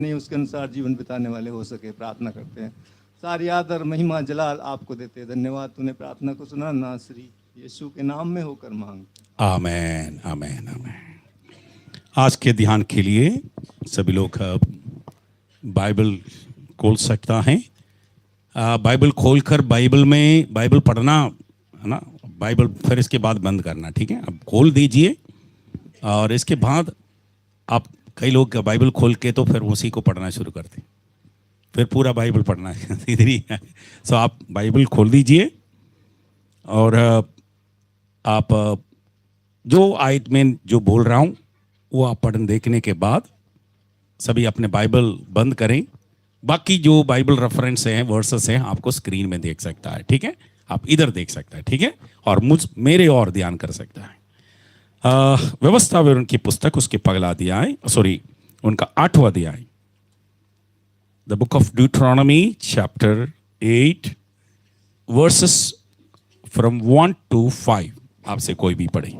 नहीं उसके अनुसार जीवन बिताने वाले हो सके, प्रार्थना करते हैं। सारी आदर महिमा जलाल आपको देते हैं। धन्यवाद, तूने प्रार्थना को सुना, नासरी यीशु के नाम में होकर मांग। आमेन आमेन आमेन। आज के ध्यान के लिए सभी लोग बाइबल खोल सकता है। बाइबल खोलकर बाइबल पढ़ना है ना, बाइबल फिर इसके बाद बंद करना, ठीक है। अब खोल दीजिए और इसके बाद आप, कई लोग बाइबल खोल के तो फिर उसी को पढ़ना शुरू करते, फिर पूरा बाइबल पढ़ना है इधर ही। सो आप बाइबल खोल दीजिए और आप जो आयत में जो बोल रहा हूँ वो आप पढ़ने देखने के बाद सभी अपने बाइबल बंद करें। बाकी जो बाइबल रेफरेंस हैं, वर्सेस हैं, आपको स्क्रीन में देख सकता है, ठीक है। आप इधर देख सकता है, ठीक है, और मेरे और ध्यान कर सकता है। व्यवस्था विवरण की पुस्तक, उसके पगला अध्याय, उनका 8वां अध्याय, the book of Deuteronomy chapter 8 verses from 1 to 5। आपसे कोई भी पढ़े।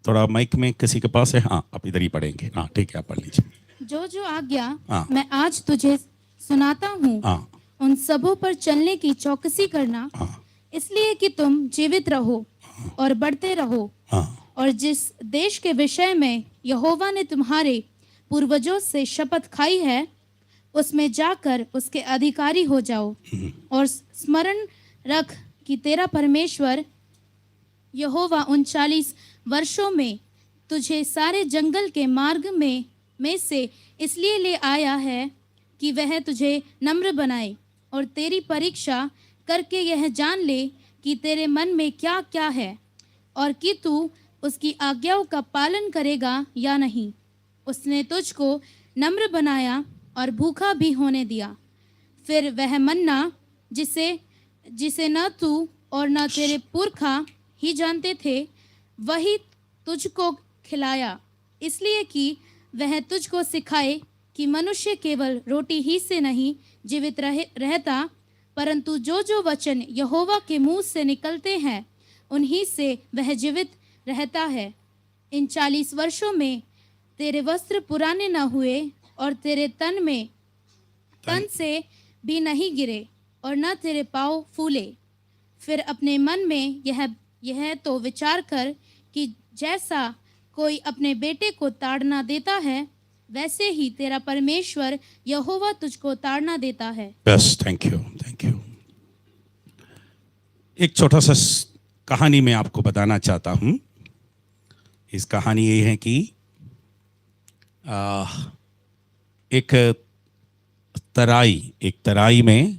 थोड़ा माइक में किसी के पास है? हाँ, आप इधर ही पढ़ेंगे। हाँ ठीक है, आप पढ़ लीजिए। जो जो आज्ञा हाँ। मैं आज तुझे सुनाता हूँ, हाँ। उन सबों पर चलने की चौकसी करना, हाँ। इसलिए कि तुम जीवित रहो और बढ़ते रहो, हाँ। और जिस देश के विषय में यहोवा ने तुम्हारे पूर्वजों से शपथ खाई है, उसमें जाकर उसके अधिकारी हो जाओ, और स्मरण रख कि तेरा परमेश्वर यहोवा 39 वर्षों में तुझे सारे जंगल के मार्ग में से इसलिए ले आया है कि वह तुझे नम्र बनाए और तेरी परीक्षा करके यह जान ले कि तेरे मन में क्या क्या है, और कि तू उसकी आज्ञाओं का पालन करेगा या नहीं। उसने तुझको नम्र बनाया और भूखा भी होने दिया। फिर वह मन्ना जिसे न तू और न तेरे पुरखा ही जानते थे, वही तुझको खिलाया, इसलिए कि वह तुझको सिखाए कि मनुष्य केवल रोटी ही से नहीं जीवित रहता, परंतु जो जो वचन यहोवा के मुंह से निकलते हैं उन्हीं से वह जीवित रहता है। इन 40 वर्षों में तेरे वस्त्र पुराने न हुए और तेरे तन से भी नहीं गिरे और न तेरे पाँव फूले। फिर अपने मन में यह तो विचार कर कि जैसा कोई अपने बेटे को ताड़ना देता है, वैसे ही तेरा परमेश्वर यहोवा तुझको ताड़ना देता है। बस, थैंक यू, थैंक यू। एक छोटा सा कहानी मैं आपको बताना चाहता हूँ। इस कहानी ये है कि एक तराई में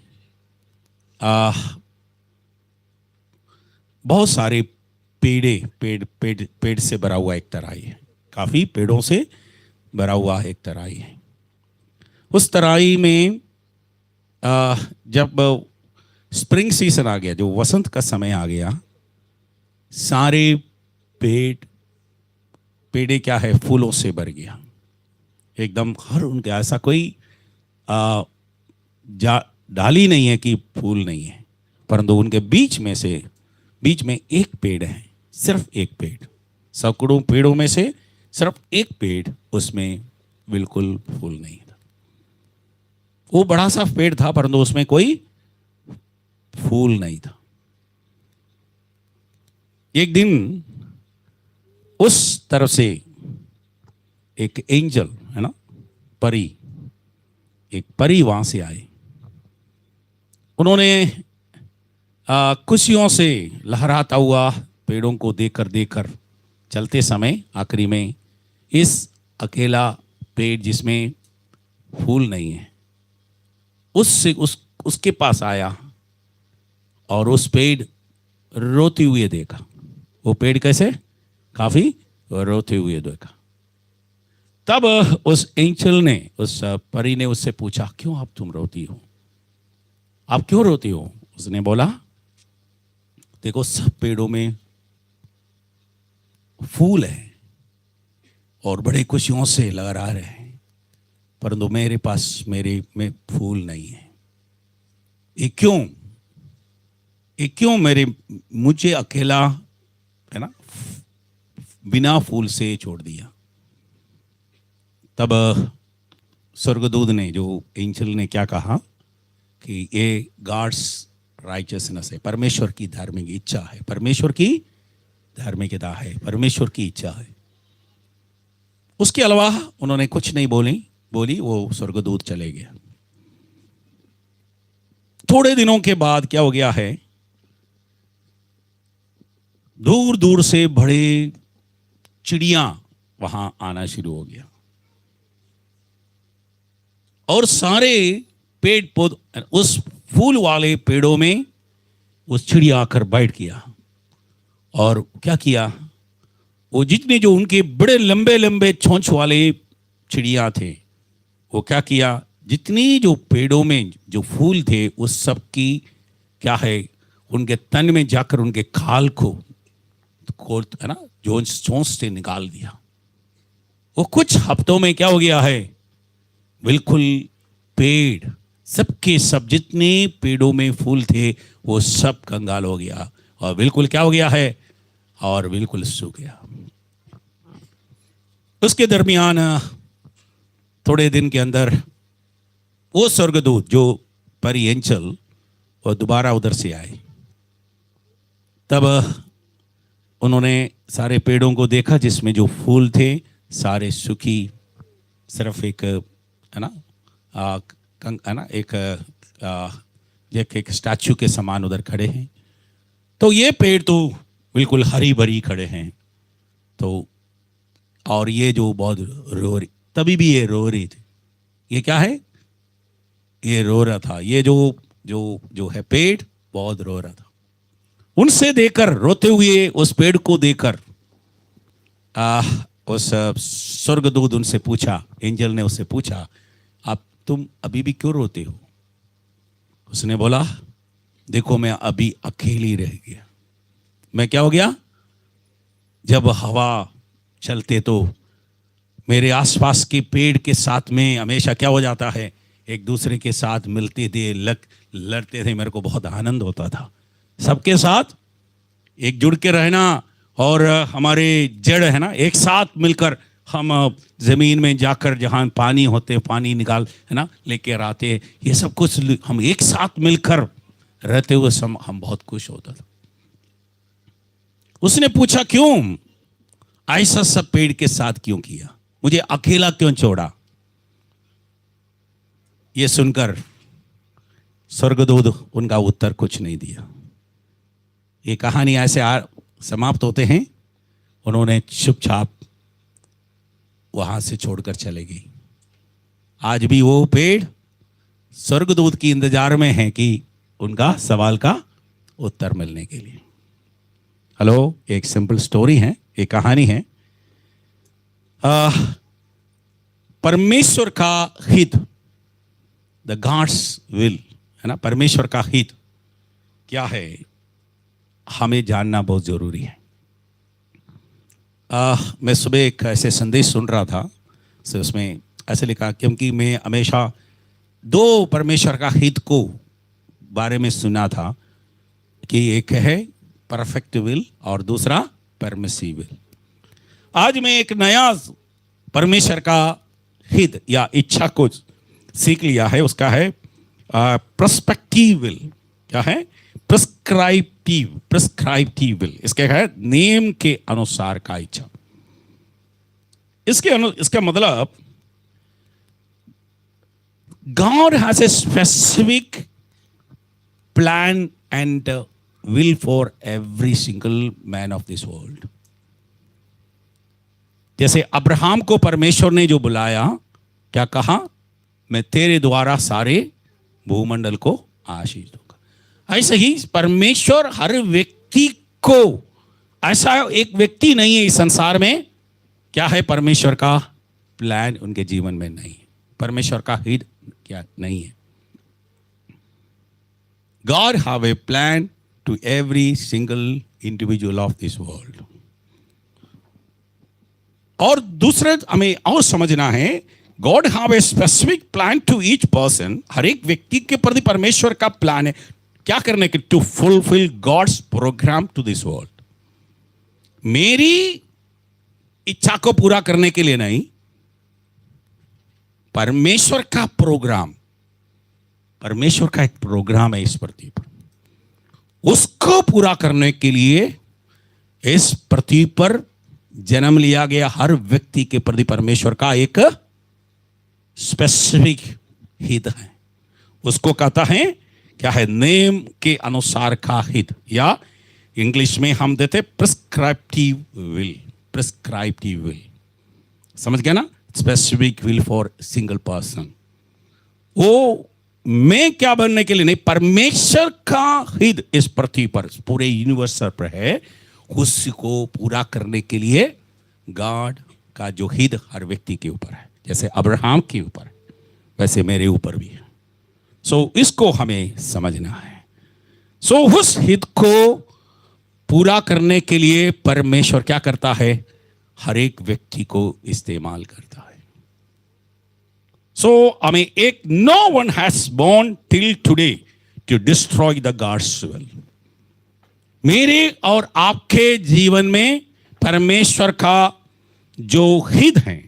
बहुत सारे पेड़ से भरा हुआ एक तराई है। काफी पेड़ों से भरा हुआ एक तराई है। उस तराई में जब स्प्रिंग सीजन आ गया, जो वसंत का समय आ गया, सारे पेड़े क्या है, फूलों से भर गया एकदम। हर उनके ऐसा कोई डाली नहीं है कि फूल नहीं है, परंतु उनके बीच में एक पेड़ है, सिर्फ एक पेड़। सैकड़ों पेड़ों में से सिर्फ एक पेड़, उसमें बिल्कुल फूल नहीं था। वो बड़ा सा पेड़ था, परंतु उसमें कोई फूल नहीं था। एक दिन उस तरफ से एक एंजल, है ना, एक परी वहां से आए। उन्होंने खुशियों से लहराता हुआ पेड़ों को देखकर चलते समय आखिरी में इस अकेला पेड़ जिसमें फूल नहीं है, उसके पास आया और उस पेड़ रोते हुए देखा। वो पेड़ कैसे, काफी रोते हुए देखा। तब उस एंजल ने, उस परी ने उससे पूछा, क्यों तुम रोती हो? आप क्यों रोती हो? उसने बोला, देखो सब पेड़ों में फूल है और बड़े खुशियों से लहरा रहे हैं, परंतु मेरे पास मेरे में फूल नहीं है। ये क्यों मुझे अकेला, है ना, बिना फूल से छोड़ दिया? तब स्वर्गदूत ने, जो एंजल ने क्या कहा कि ये गॉड्स राइचियसनेस है, परमेश्वर की धार्मिक इच्छा है, परमेश्वर की धार्मिकता है, परमेश्वर की इच्छा है। उसके अलावा उन्होंने कुछ नहीं बोली, वो स्वर्गदूत चले गया। थोड़े दिनों के बाद क्या हो गया है, दूर दूर से बड़े चिड़िया वहां आना शुरू हो गया और सारे पेड़ पौधे, उस फूल वाले पेड़ों में उस चिड़िया आकर बैठ गया और क्या किया, वो जितने जो उनके बड़े लंबे लंबे चोंच वाले चिड़िया थे, वो क्या किया, जितनी जो पेड़ों में जो फूल थे उस सब की क्या है, उनके तन में जाकर उनके खाल को है ना चोंच से निकाल दिया। वो कुछ हफ्तों में क्या हो गया है, बिल्कुल पेड़ सबके सब जितने पेड़ों में फूल थे वो सब कंगाल हो गया और बिल्कुल क्या हो गया है, और बिल्कुल सूख गया। उसके दरमियान थोड़े दिन के अंदर वो स्वर्गदूत जो परी एंजल वो दोबारा उधर से आए। तब उन्होंने सारे पेड़ों को देखा जिसमें जो फूल थे सारे सूखी, सिर्फ एक है ना एक स्टैचू के समान उधर खड़े हैं। तो ये पेड़ तो बिल्कुल हरी भरी खड़े हैं। तो और ये जो बहुत रो रही, तभी भी ये रो रही थी। ये क्या है, ये रो रहा था। ये जो जो जो है पेड़ बहुत रो रहा था। उनसे देखकर, रोते हुए उस पेड़ को देखकर उस स्वर्गदूत उनसे पूछा, एंजल ने उससे पूछा, आप तुम अभी भी क्यों रोते हो? उसने बोला, देखो मैं अभी अकेली रह गया। मैं क्या हो गया, जब हवा चलते तो मेरे आसपास के पेड़ के साथ में हमेशा क्या हो जाता है, एक दूसरे के साथ मिलते थे, लड़ते थे, मेरे को बहुत आनंद होता था। सबके साथ एकजुट के रहना और हमारे जड़ है ना एक साथ मिलकर हम जमीन में जाकर जहाँ पानी होते पानी निकाल है ना लेकर आते, ये सब कुछ हम एक साथ मिलकर रहते हुए हम बहुत खुश होता था। उसने पूछा, क्यों ऐसा सब पेड़ के साथ क्यों किया, मुझे अकेला क्यों छोड़ा? ये सुनकर स्वर्गदूत उनका उत्तर कुछ नहीं दिया। ये कहानी ऐसे समाप्त होते हैं। उन्होंने चुपचाप वहां से छोड़कर चले गई। आज भी वो पेड़ स्वर्गदूत की इंतजार में है कि उनका सवाल का उत्तर मिलने के लिए। हेलो, एक सिंपल स्टोरी है, एक कहानी है। परमेश्वर का हित, द गॉड्स विल, है ना, परमेश्वर का हित क्या है, हमें जानना बहुत जरूरी है। मैं सुबह एक ऐसे संदेश सुन रहा था, तो उसमें ऐसे लिखा, क्योंकि मैं हमेशा दो परमेश्वर का हित को बारे में सुना था कि एक है परफेक्ट विल और दूसरा परमिसिव विल। आज मैं एक नया परमेश्वर का हित या इच्छा को सीख लिया है, उसका है प्रोस्पेक्टिव विल। क्या है? प्रिस्क्राइब्टिव विल। इसके है नियम के अनुसार का इच्छा। इसका मतलब God has a specific plan and will for every single man of this world. जैसे अब्राहम को परमेश्वर ने जो बुलाया, क्या कहा? मैं तेरे द्वारा सारे भूमंडल को आशीष दूंगा। ऐसे ही परमेश्वर हर व्यक्ति को, ऐसा एक व्यक्ति नहीं है इस संसार में, क्या है परमेश्वर का प्लान उनके जीवन में नहीं है, परमेश्वर का हित क्या नहीं है। God have a plan to every single individual of this world. और दूसरे हमें और समझना है, God have a specific plan to each person. हर एक व्यक्ति के प्रति परमेश्वर का प्लान है क्या करने के, to fulfil God's programme to this world. मेरी इच्छा को पूरा करने के लिए नहीं, परमेश्वर का प्रोग्राम, परमेश्वर का एक प्रोग्राम है इस पृथ्वी पर, उसको पूरा करने के लिए इस पृथ्वी पर जन्म लिया गया हर व्यक्ति के प्रति परमेश्वर का एक स्पेसिफिक हित है। उसको कहता है क्या है, नेम के अनुसार का हित, या इंग्लिश में हम देते प्रिस्क्राइप्टिव विल, प्रिस्क्राइप्टिव विल, समझ गया ना, specific will for single person. वो मैं क्या बनने के लिए नहीं, परमेश्वर का हित इस पृथ्वी पर, पूरे यूनिवर्स पर है, उसको पूरा करने के लिए गॉड का जो हित हर व्यक्ति के ऊपर है, जैसे अब्राहम के ऊपर वैसे मेरे ऊपर भी है। सो इसको हमें समझना है। सो उस हित को पूरा करने के लिए परमेश्वर क्या करता है, हर एक व्यक्ति को इस्तेमाल करता है। सो हमें एक, no one has born till today to destroy the God's will. मेरे और आपके जीवन में परमेश्वर का जो हित है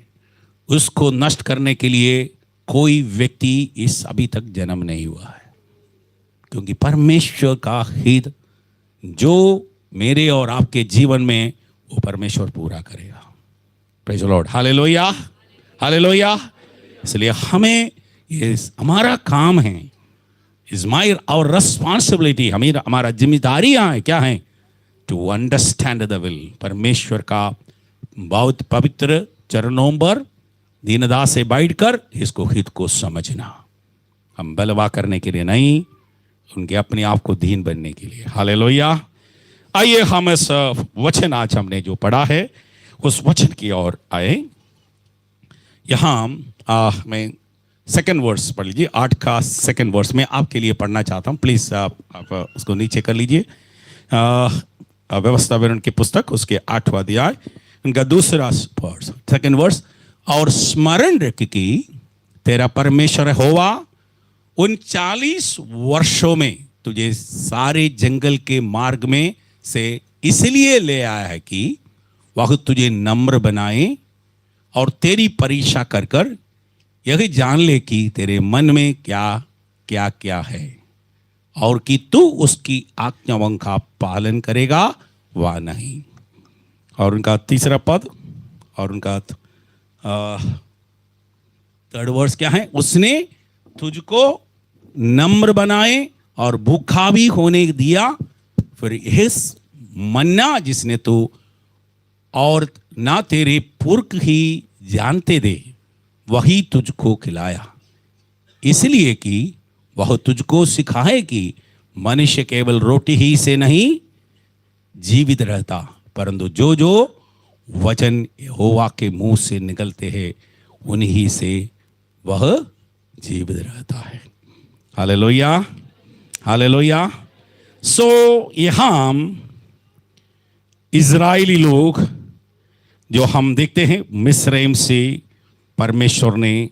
उसको नष्ट करने के लिए कोई व्यक्ति इस अभी तक जन्म नहीं हुआ है, क्योंकि परमेश्वर का हित जो मेरे और आपके जीवन में, वो परमेश्वर पूरा करेगा। Praise the Lord, hallelujah, hallelujah. इसलिए हमें ये हमारा काम है, इज माई आवर रेस्पॉन्सिबिलिटी, हमारा जिम्मेदारियां है, क्या है, टू अंडरस्टैंड द विल, परमेश्वर का बहुत पवित्र चरणों पर दीनता से बैठकर इसको हित को समझना, हम बलवा करने के लिए नहीं, उनके अपने आप को दीन बनने के लिए। हालेलुया। आइए हम इस वचन आज हमने जो पढ़ा है उस वचन की ओर आए। यहाँ मैं सेकंड वर्स पढ़ लीजिए, 8 का सेकंड वर्स में आपके लिए पढ़ना चाहता हूँ। प्लीज़ आप उसको नीचे कर लीजिए। व्यवस्था विवरण की पुस्तक उसके 8वां अध्याय उनका दूसरा वर्स, सेकंड वर्स, और स्मरण रख कि तेरा परमेश्वर होवा उन 40 वर्षों में तुझे सारे जंगल के मार्ग में से इसलिए ले आया है कि वह तुझे नम्र बनाए और तेरी परीक्षा कर कर यह जान ले कि तेरे मन में क्या क्या क्या है, और कि तू उसकी आज्ञाओं का पालन करेगा वा नहीं। और उनका तीसरा पद और उनका थर्ड वर्स क्या है, उसने तुझको नम्र बनाए और भूखा भी होने दिया, फिर इस मन्ना जिसने तू और ना तेरे पुरख ही जानते दे वही तुझको खिलाया, इसलिए कि वह तुझको सिखाए कि मनुष्य केवल रोटी ही से नहीं जीवित रहता, परंतु जो जो वचन यहोवा के मुंह से निकलते हैं उन्हीं से वह जीवित रहता है। Hallelujah, hallelujah. सो यहाँ इज़राइली लोग जो हम देखते हैं मिस्रैम से परमेश्वर ने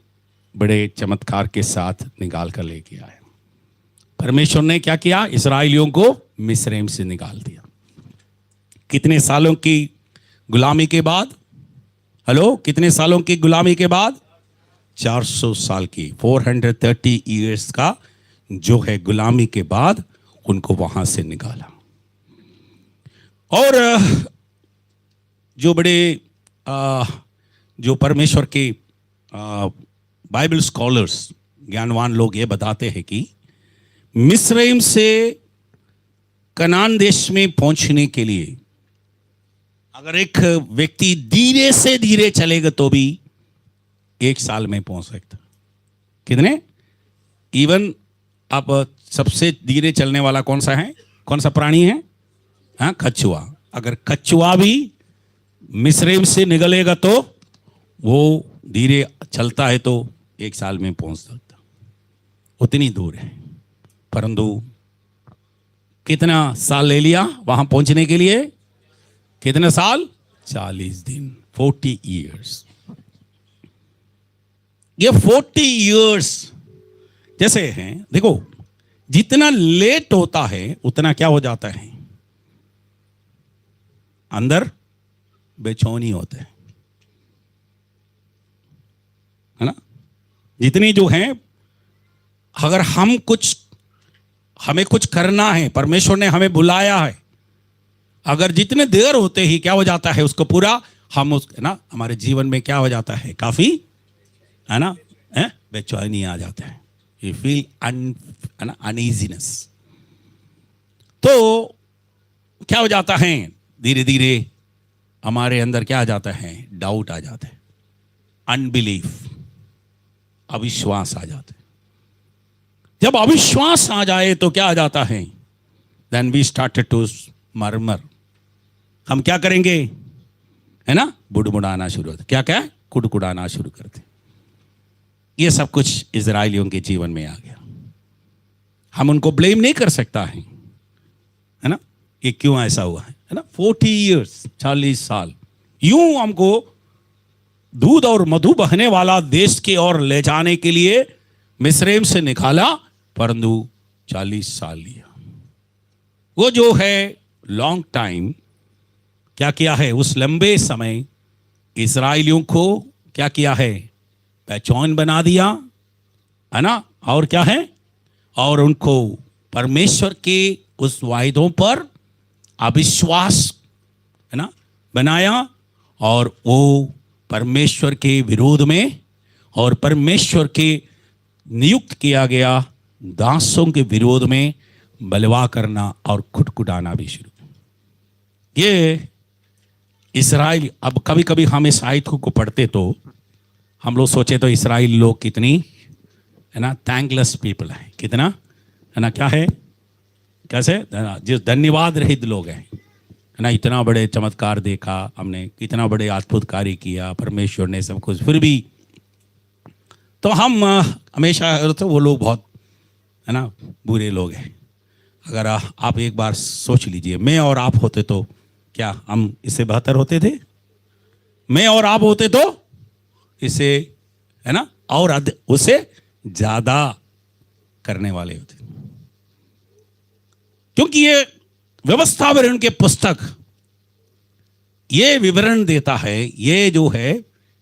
बड़े चमत्कार के साथ निकाल कर लेके आए। परमेश्वर ने क्या किया, इस्राएलियों को मिस्रैम से निकाल दिया। कितने सालों की गुलामी के बाद, हेलो, कितने सालों की गुलामी के बाद, 400 साल की, 430 ईयर्स का जो है गुलामी के बाद उनको वहां से निकाला। और जो बड़े जो परमेश्वर के बाइबल स्कॉलर्स, ज्ञानवान लोग ये बताते हैं कि मिस्रैम से कनान देश में पहुंचने के लिए अगर एक व्यक्ति धीरे से धीरे चलेगा तो भी 1 साल में पहुंच सकता। कितने? इवन अब सबसे धीरे चलने वाला कौन सा है, कौन सा प्राणी है? हाँ, कछुआ। अगर कछुआ भी मिस्रैम से निकलेगा तो वो धीरे चलता है तो 1 साल में पहुंच सकता, उतनी दूर है। परंतु कितना साल ले लिया वहां पहुंचने के लिए? कितने साल? 40 दिन, 40 ईयर्स। ये 40 ईयर्स जैसे हैं, देखो जितना लेट होता है उतना क्या हो जाता है, अंदर बेचैनी होते हैं, है ना? जितनी जो हैं, अगर हमें कुछ करना है, परमेश्वर ने हमें बुलाया है, अगर जितने देर होते ही क्या हो जाता है उसको पूरा हम उस ना हमारे जीवन में क्या हो जाता है, काफी है ना बेचैनी आ जाता है, यू फील अनईजीनेस। तो क्या हो जाता है, धीरे धीरे हमारे अंदर क्या आ जाता है, डाउट आ जाता है, अनबिलीफ, अविश्वास आ जाता है। जब अविश्वास आ जाए तो क्या आ जाता है, देन वी स्टार्टेड टू मरमर, हम क्या करेंगे, है ना, बुड़बुड़ाना शुरू होता, क्या कुड़कुड़ाना शुरू करते। ये सब कुछ इजराइलियों के जीवन में आ गया। हम उनको ब्लेम नहीं कर सकता है ना, ये क्यों ऐसा हुआ है ना। 40 ईयर्स, 40 साल यूं हमको दूध और मधु बहने वाला देश की ओर ले जाने के लिए मिस्रैम से निकाला, परंतु 40 साल लिया। वो जो है लॉन्ग टाइम, क्या किया है, उस लंबे समय इजराइलियों को क्या किया है, बेचैन बना दिया, है ना। और क्या है, और उनको परमेश्वर के उस वायदों पर अविश्वास, है ना, बनाया, और वो परमेश्वर के विरोध में और परमेश्वर के नियुक्त किया गया दासों के विरोध में बलवा करना और खुटकुटाना भी शुरू। ये इस्राइल, अब कभी कभी हम इस आयत को पढ़ते तो हम लोग सोचे तो इस्राइल लोग कितनी, है ना, थैंकलेस पीपल है, कितना, है ना, क्या है, कैसे, जिस धन्यवाद रहित लोग हैं, है ना। इतना बड़े चमत्कार देखा हमने, इतना बड़े अद्भुत कार्य किया परमेश्वर ने सब कुछ, फिर भी तो हम हमेशा तो वो लोग बहुत, है ना, बुरे लोग हैं। अगर आप एक बार सोच लीजिए, मैं और आप होते तो क्या हम इससे बेहतर होते थे? मैं और आप होते तो इसे, है ना, और उसे ज्यादा करने वाले होते, क्योंकि ये व्यवस्था विवरण के पुस्तक ये विवरण देता है, ये जो है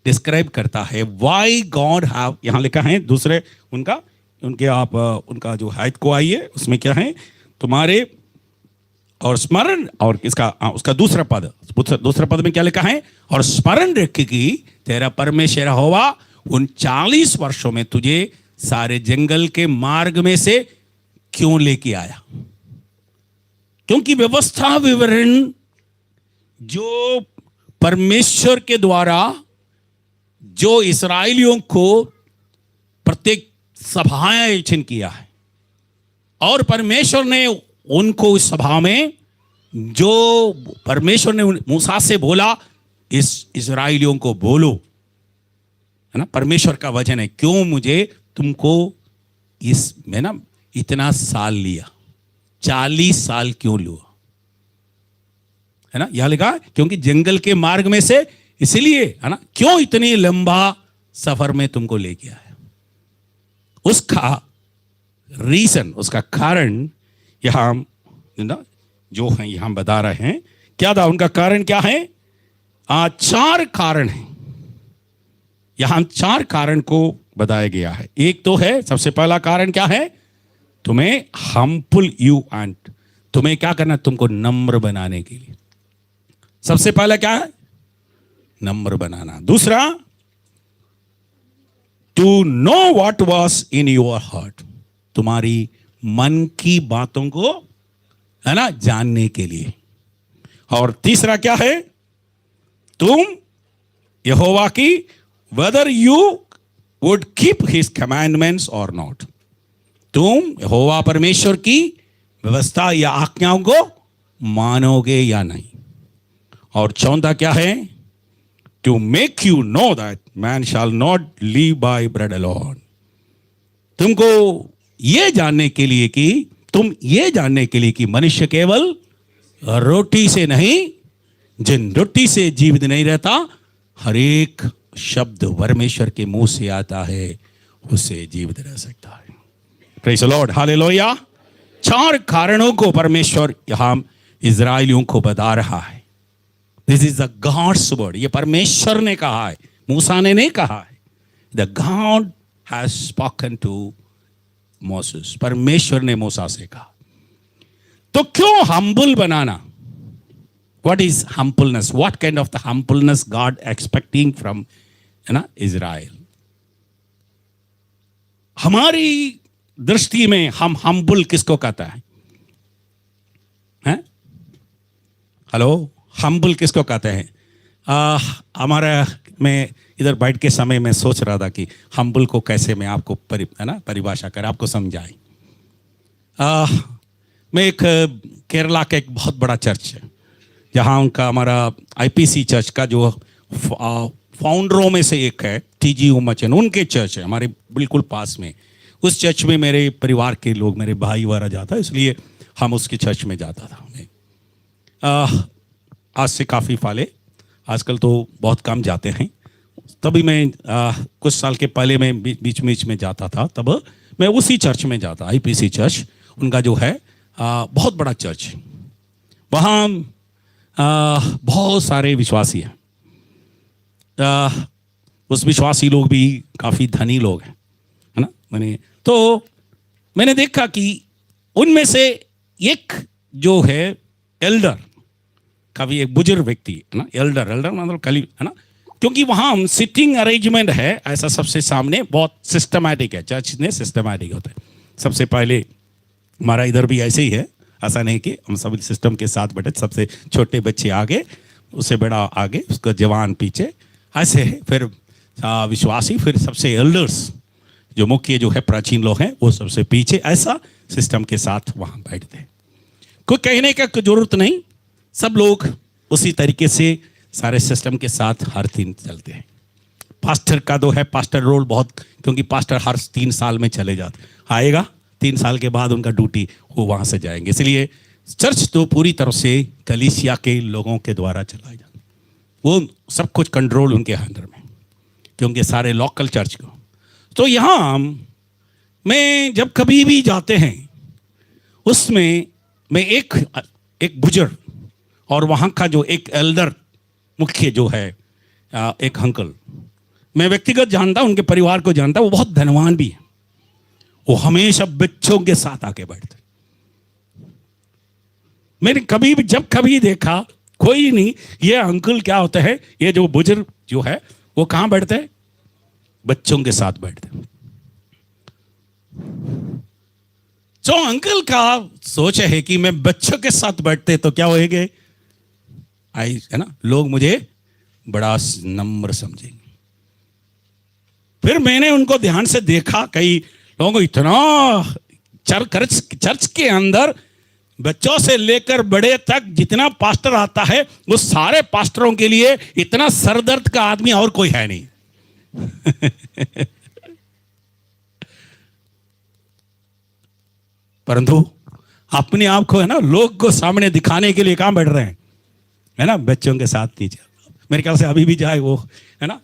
डिस्क्राइब करता है व्हाई गॉड हैव, यहां लिखा है दूसरे उनके आप उनका जो हाइट को आइए, उसमें क्या है, तुम्हारे और स्मरण, और इसका उसका दूसरा पद में क्या लिखा है, और स्मरण रख कि तेरा परमेश्वर यहोवा उन 40 वर्षों में तुझे सारे जंगल के मार्ग में से क्यों लेके आया। क्योंकि व्यवस्था विवरण जो परमेश्वर के द्वारा जो इस्राएलियों को प्रत्येक सभाएं चिन्ह किया है, और परमेश्वर ने उनको उस सभा में जो परमेश्वर ने मूसा से बोला, इस इस्राएलियों को बोलो, है ना, परमेश्वर का वचन है, क्यों मुझे तुमको इसमें ना इतना साल लिया, 40 साल क्यों लिया, है ना, यह लिखा, क्योंकि जंगल के मार्ग में से, इसलिए, है ना, क्यों इतनी लंबा सफर में तुमको लेके आया। उसका रीजन, उसका कारण यहां जो है यहां बता रहे हैं, क्या था उनका कारण, क्या है, 4 कारण है यहां, 4 कारण को बताया गया है। एक तो है, सबसे पहला कारण क्या है, तुम्हें हम्बल यू एंड, तुम्हें क्या करना, तुमको नम्र बनाने के लिए, सबसे पहला क्या है, नम्र बनाना। दूसरा, to know what was in your heart, तुम्हारी मन की बातों को, है ना, जानने के लिए। और तीसरा क्या है, तुम यहोवा की, whether you would keep his commandments और नॉट, तुम यहोवा परमेश्वर की व्यवस्था या आज्ञाओं को मानोगे या नहीं। और चौथा क्या है, to make you know that man shall not live by bread alone, तुमको ये जानने के लिए कि मनुष्य केवल रोटी से नहीं, जिन रोटी से जीवित नहीं रहता, हर एक शब्द परमेश्वर के मुंह से आता है, उससे जीवित रह सकता है। Praise the Lord, hallelujah. 4 कारणों को परमेश्वर यहां इजराइलियों को बता रहा है। This is the gods word, ये परमेश्वर ने कहा है, मूसा ने नहीं कहा है। The God has spoken to Moses, परमेश्वर ने मूसा से कहा। तो क्यों हम्बल बनाना? What is humbleness? What kind of the humbleness God expecting from, है ना, इजराइल? हमारी दृष्टि में हम हम्बल किसको कहता है? हैं? हेलो, हम्बल किसको कहते हैं? हमारा, मैं इधर बैठ के समय में सोच रहा था कि हम्बल को कैसे मैं आपको परिभाषा कर आपको समझाएं। मैं एक केरला का एक बहुत बड़ा चर्च है जहाँ उनका हमारा आईपीसी चर्च का जो फाउंडरों में से एक है टीजी उमचन, उनके चर्च है हमारे बिल्कुल पास में। उस चर्च में मेरे परिवार के लोग, मेरे भाई वगैरह जाता, इसलिए हम उसके चर्च में जाता था मैं। आज से काफ़ी पहले, आजकल तो बहुत कम जाते हैं, तभी मैं कुछ साल के पहले मैं बीच में जाता था, तब मैं उसी चर्च में जाता, आईपीसी चर्च उनका जो है बहुत बड़ा चर्च है। वहाँ बहुत सारे विश्वासी हैं। उस विश्वासी लोग भी काफ़ी धनी लोग हैं, है ना। मैंने देखा कि उनमें से एक जो है एल्डर, काफ़ी एक बुजुर्ग व्यक्ति है ना, एल्डर मतलब कली, है ना, क्योंकि वहाँ हम सिटिंग अरेंजमेंट है ऐसा सबसे सामने, बहुत सिस्टमैटिक है, चर्च में सिस्टमैटिक होता है। सबसे पहले हमारा इधर भी ऐसे ही है, ऐसा नहीं कि हम सब सिस्टम के साथ बैठे, सबसे छोटे बच्चे आगे, उससे बड़ा आगे, उसका जवान पीछे, ऐसे है। फिर विश्वासी, फिर सबसे एल्डर्स जो मुख्य जो है प्राचीन लोग हैं वो सबसे पीछे, ऐसा सिस्टम के साथ वहाँ बैठते हैं। कोई कहने का जरूरत नहीं, सब लोग उसी तरीके से सारे सिस्टम के साथ हर दिन चलते हैं। पास्टर का तो है, पास्टर रोल बहुत, क्योंकि पास्टर हर 3 साल में चले जाते, आएगा 3 साल के बाद उनका ड्यूटी वो वहाँ से जाएंगे, इसलिए चर्च तो पूरी तरह से कलीसिया के लोगों के द्वारा चलाया जाता, वो सब कुछ कंट्रोल उनके अंडर में, क्योंकि सारे लोकल चर्च को। तो यहाँ मैं जब कभी भी जाते हैं उसमें मैं एक बुजुर्ग और वहाँ का जो एक एल्डर मुख्य जो है एक अंकल, मैं व्यक्तिगत जानता, उनके परिवार को जानता, वो बहुत धनवान भी है, वो हमेशा बच्चों के साथ आके बैठते। मैंने कभी भी जब कभी देखा कोई नहीं, ये अंकल क्या होता है, ये जो बुजुर्ग जो है वो कहाँ बैठते हैं? बच्चों के साथ बैठते। तो अंकल का सोच है कि मैं बच्चों के साथ बैठते तो क्या होएंगे, है ना, लोग मुझे बड़ा नम्र समझेंगे। फिर मैंने उनको ध्यान से देखा, कई लोगों को इतना चर्च के अंदर बच्चों से लेकर बड़े तक जितना पास्टर आता है, वो सारे पास्टरों के लिए इतना सरदर्द का आदमी और कोई है नहीं। परंतु अपने आप को, है ना, लोग को सामने दिखाने के लिए कहां बैठ रहे हैं, है ना, बच्चों के साथ नीचे। मेरे ख्याल से अभी भी जाए वो, है ना,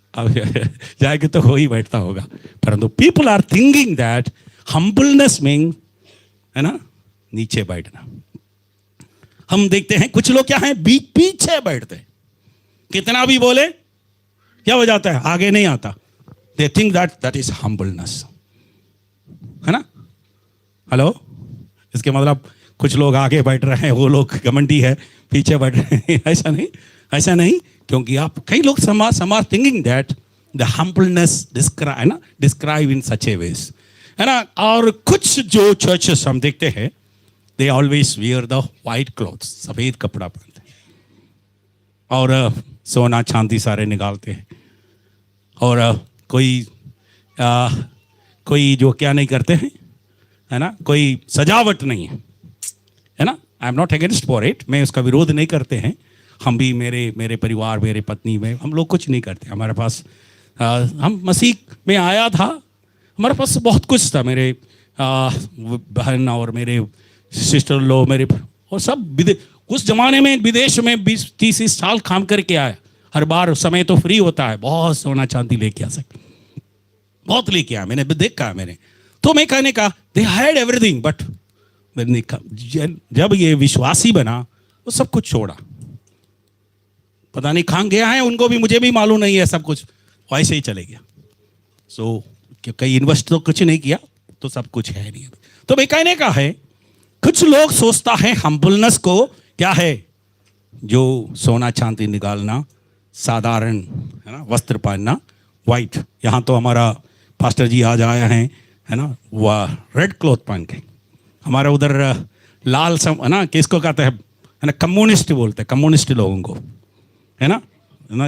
जाएगी तो हो ही बैठता होगा। परंतु people are thinking that humbleness mean, है ना, नीचे बैठना। हम देखते हैं कुछ लोग क्या हैं, पीछे बैठते हैं, कितना भी बोले क्या हो जाता है, आगे नहीं आता। They think that is humbleness, है ना। हेलो, इसके मतलब कुछ लोग आगे बैठ रहे हैं, वो लोग घमंडी है, पीछे बैठ रहे हैं, ऐसा नहीं, क्योंकि आप कई लोग समाज thinking that the humbleness describe in such a ways, है ना। और कुछ जो चर्चेस हम देखते हैं, they always wear the white cloth, सफेद कपड़ा पहनते हैं, और सोना चांदी सारे निकालते हैं, और कोई जो क्या नहीं करते हैं, है ना, कोई सजावट नहीं है ना। I am not against for it, मैं उसका विरोध नहीं करते हैं। हम भी, मेरे परिवार, मेरे पत्नी में, हम लोग कुछ नहीं करते। हमारे पास हम मसीह में आया था, हमारे पास बहुत कुछ था, मेरे बहन और मेरे सिस्टर लो, मेरे, और सब उस जमाने में विदेश में 20-30 साल काम करके आया। हर बार समय तो फ्री होता है, बहुत सोना चांदी लेके आ सकते, बहुत लेके आया, मैंने देखा। तो मैं कहने का, दे हैड एवरीथिंग, बट जब ये विश्वासी बना, वो सब कुछ छोड़ा, पता नहीं कहाँ गया है, उनको भी, मुझे भी मालूम नहीं है, सब कुछ वैसे ही चले गया। सो क्योंकि इन्वेस्ट तो कुछ नहीं किया तो सब कुछ है नहीं। तो मैं कहने का है, कुछ लोग सोचता है हम्बलनेस को क्या है, जो सोना चांदी निकालना, साधारण है ना, वस्त्र पहनना, वाइट। यहाँ तो हमारा पास्टर जी आज आया है ना, वह रेड क्लॉथ पहन के। हमारा उधर लाल सम है ना, किसको कहते हैं है ना, कम्युनिस्ट बोलते हैं, कम्युनिस्ट लोगों को है ना,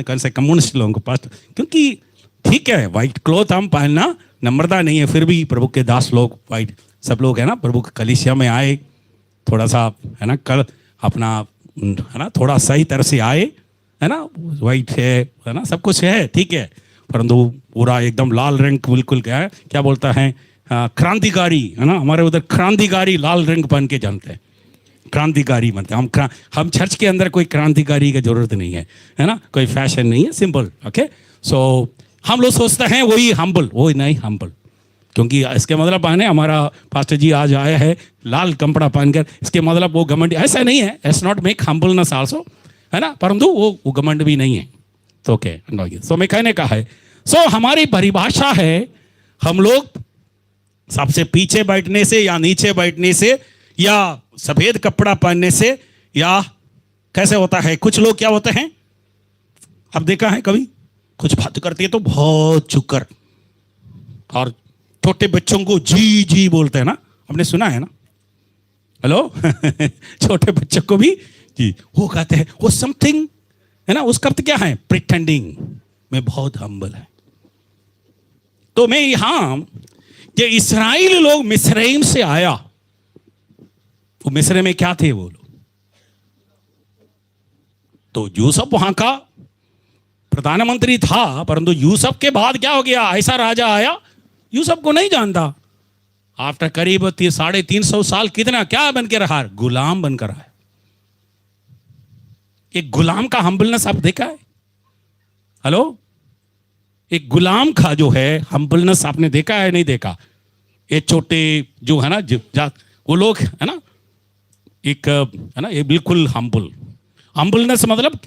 कैसे कम्युनिस्ट लोगों को पास, क्योंकि ठीक है वाइट क्लॉथ हम पहनना नम्रता नहीं है, फिर भी प्रभु के दास लोग वाइट सब लोग है ना, प्रभु के कलीसिया में आए, थोड़ा सा है ना कल अपना है ना थोड़ा सही तरह से आए है ना, वाइट है ना, सब कुछ है ठीक है, परंतु पूरा एकदम लाल रंग बिल्कुल क्या है, क्या बोलता है क्रांतिकारी है ना, हमारे उधर क्रांतिकारी लाल रंग पहन के जानते हैं, क्रांतिकारी बनते हैं हम चर्च के अंदर कोई क्रांतिकारी की जरूरत नहीं है ना, कोई फैशन नहीं है, सिंपल ओके। सो हम लोग सोचते हैं वही हम्बल, वो नहीं हम्बल, क्योंकि इसके मतलब पहने हमारा पास्टर जी आज आया है लाल कपड़ा पहनकर, इसके मतलब वो घमंड ऐसा नहीं है, एट्स नॉट मेक हम्बलनेस आल्सो है ना, परंतु वो घमंड भी नहीं है। तो ओके, सो मैं कहने का है, सो हमारी परिभाषा है हम लोग सबसे पीछे बैठने से या नीचे बैठने से या सफेद कपड़ा पहनने से या कैसे होता है, कुछ लोग क्या होते हैं, अब देखा है कभी कुछ बात करती है तो बहुत चुकर, और छोटे बच्चों को जी जी बोलते हैं ना, आपने सुना है ना, हेलो छोटे बच्चों को भी जी वो कहते हैं, वो समथिंग है ना, उसका अर्थ क्या है, प्रिटेंडिंग में बहुत हम्बल है। तो मैं यहां ये इस्राएल लोग मिस्रईम से आया, वो मिस्र में क्या थे वो लोग, तो यूसुफ वहां का प्रधानमंत्री था, परंतु यूसुफ के बाद क्या हो गया, ऐसा राजा आया यूसुफ को नहीं जानता, आफ्टर करीब 350 साल कितना क्या बन के रहा, गुलाम बनकर रहा है। एक गुलाम का हम्बलनेस आप देखा है, हेलो, एक गुलाम का जो है हम्बलनेस आपने देखा है नहीं देखा, ये छोटे जो है ना वो लोग है ना, एक है ना, ये बिल्कुल हम्बलनेस मतलब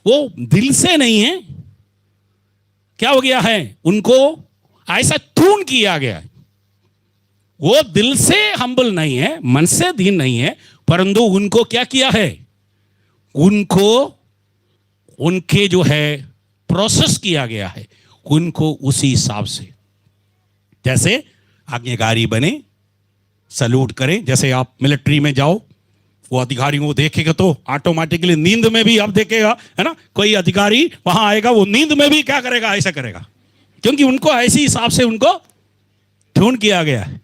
वो दिल से नहीं है, क्या हो गया है, उनको ऐसा ट्यून किया गया है, वो दिल से हम्बल नहीं है, मन से दीन नहीं है, परंतु उनको क्या किया है, उनको उनके जो है प्रोसेस किया गया है, उनको उसी हिसाब से, जैसे आज्ञाकारी बने, सल्यूट करें, जैसे आप मिलिट्री में जाओ, वो अधिकारियों को देखेगा तो ऑटोमेटिकली नींद में भी आप देखेगा है ना, कोई अधिकारी वहां आएगा वो नींद में भी क्या करेगा, ऐसा करेगा, क्योंकि उनको ऐसे हिसाब से उनको ट्यून किया गया है।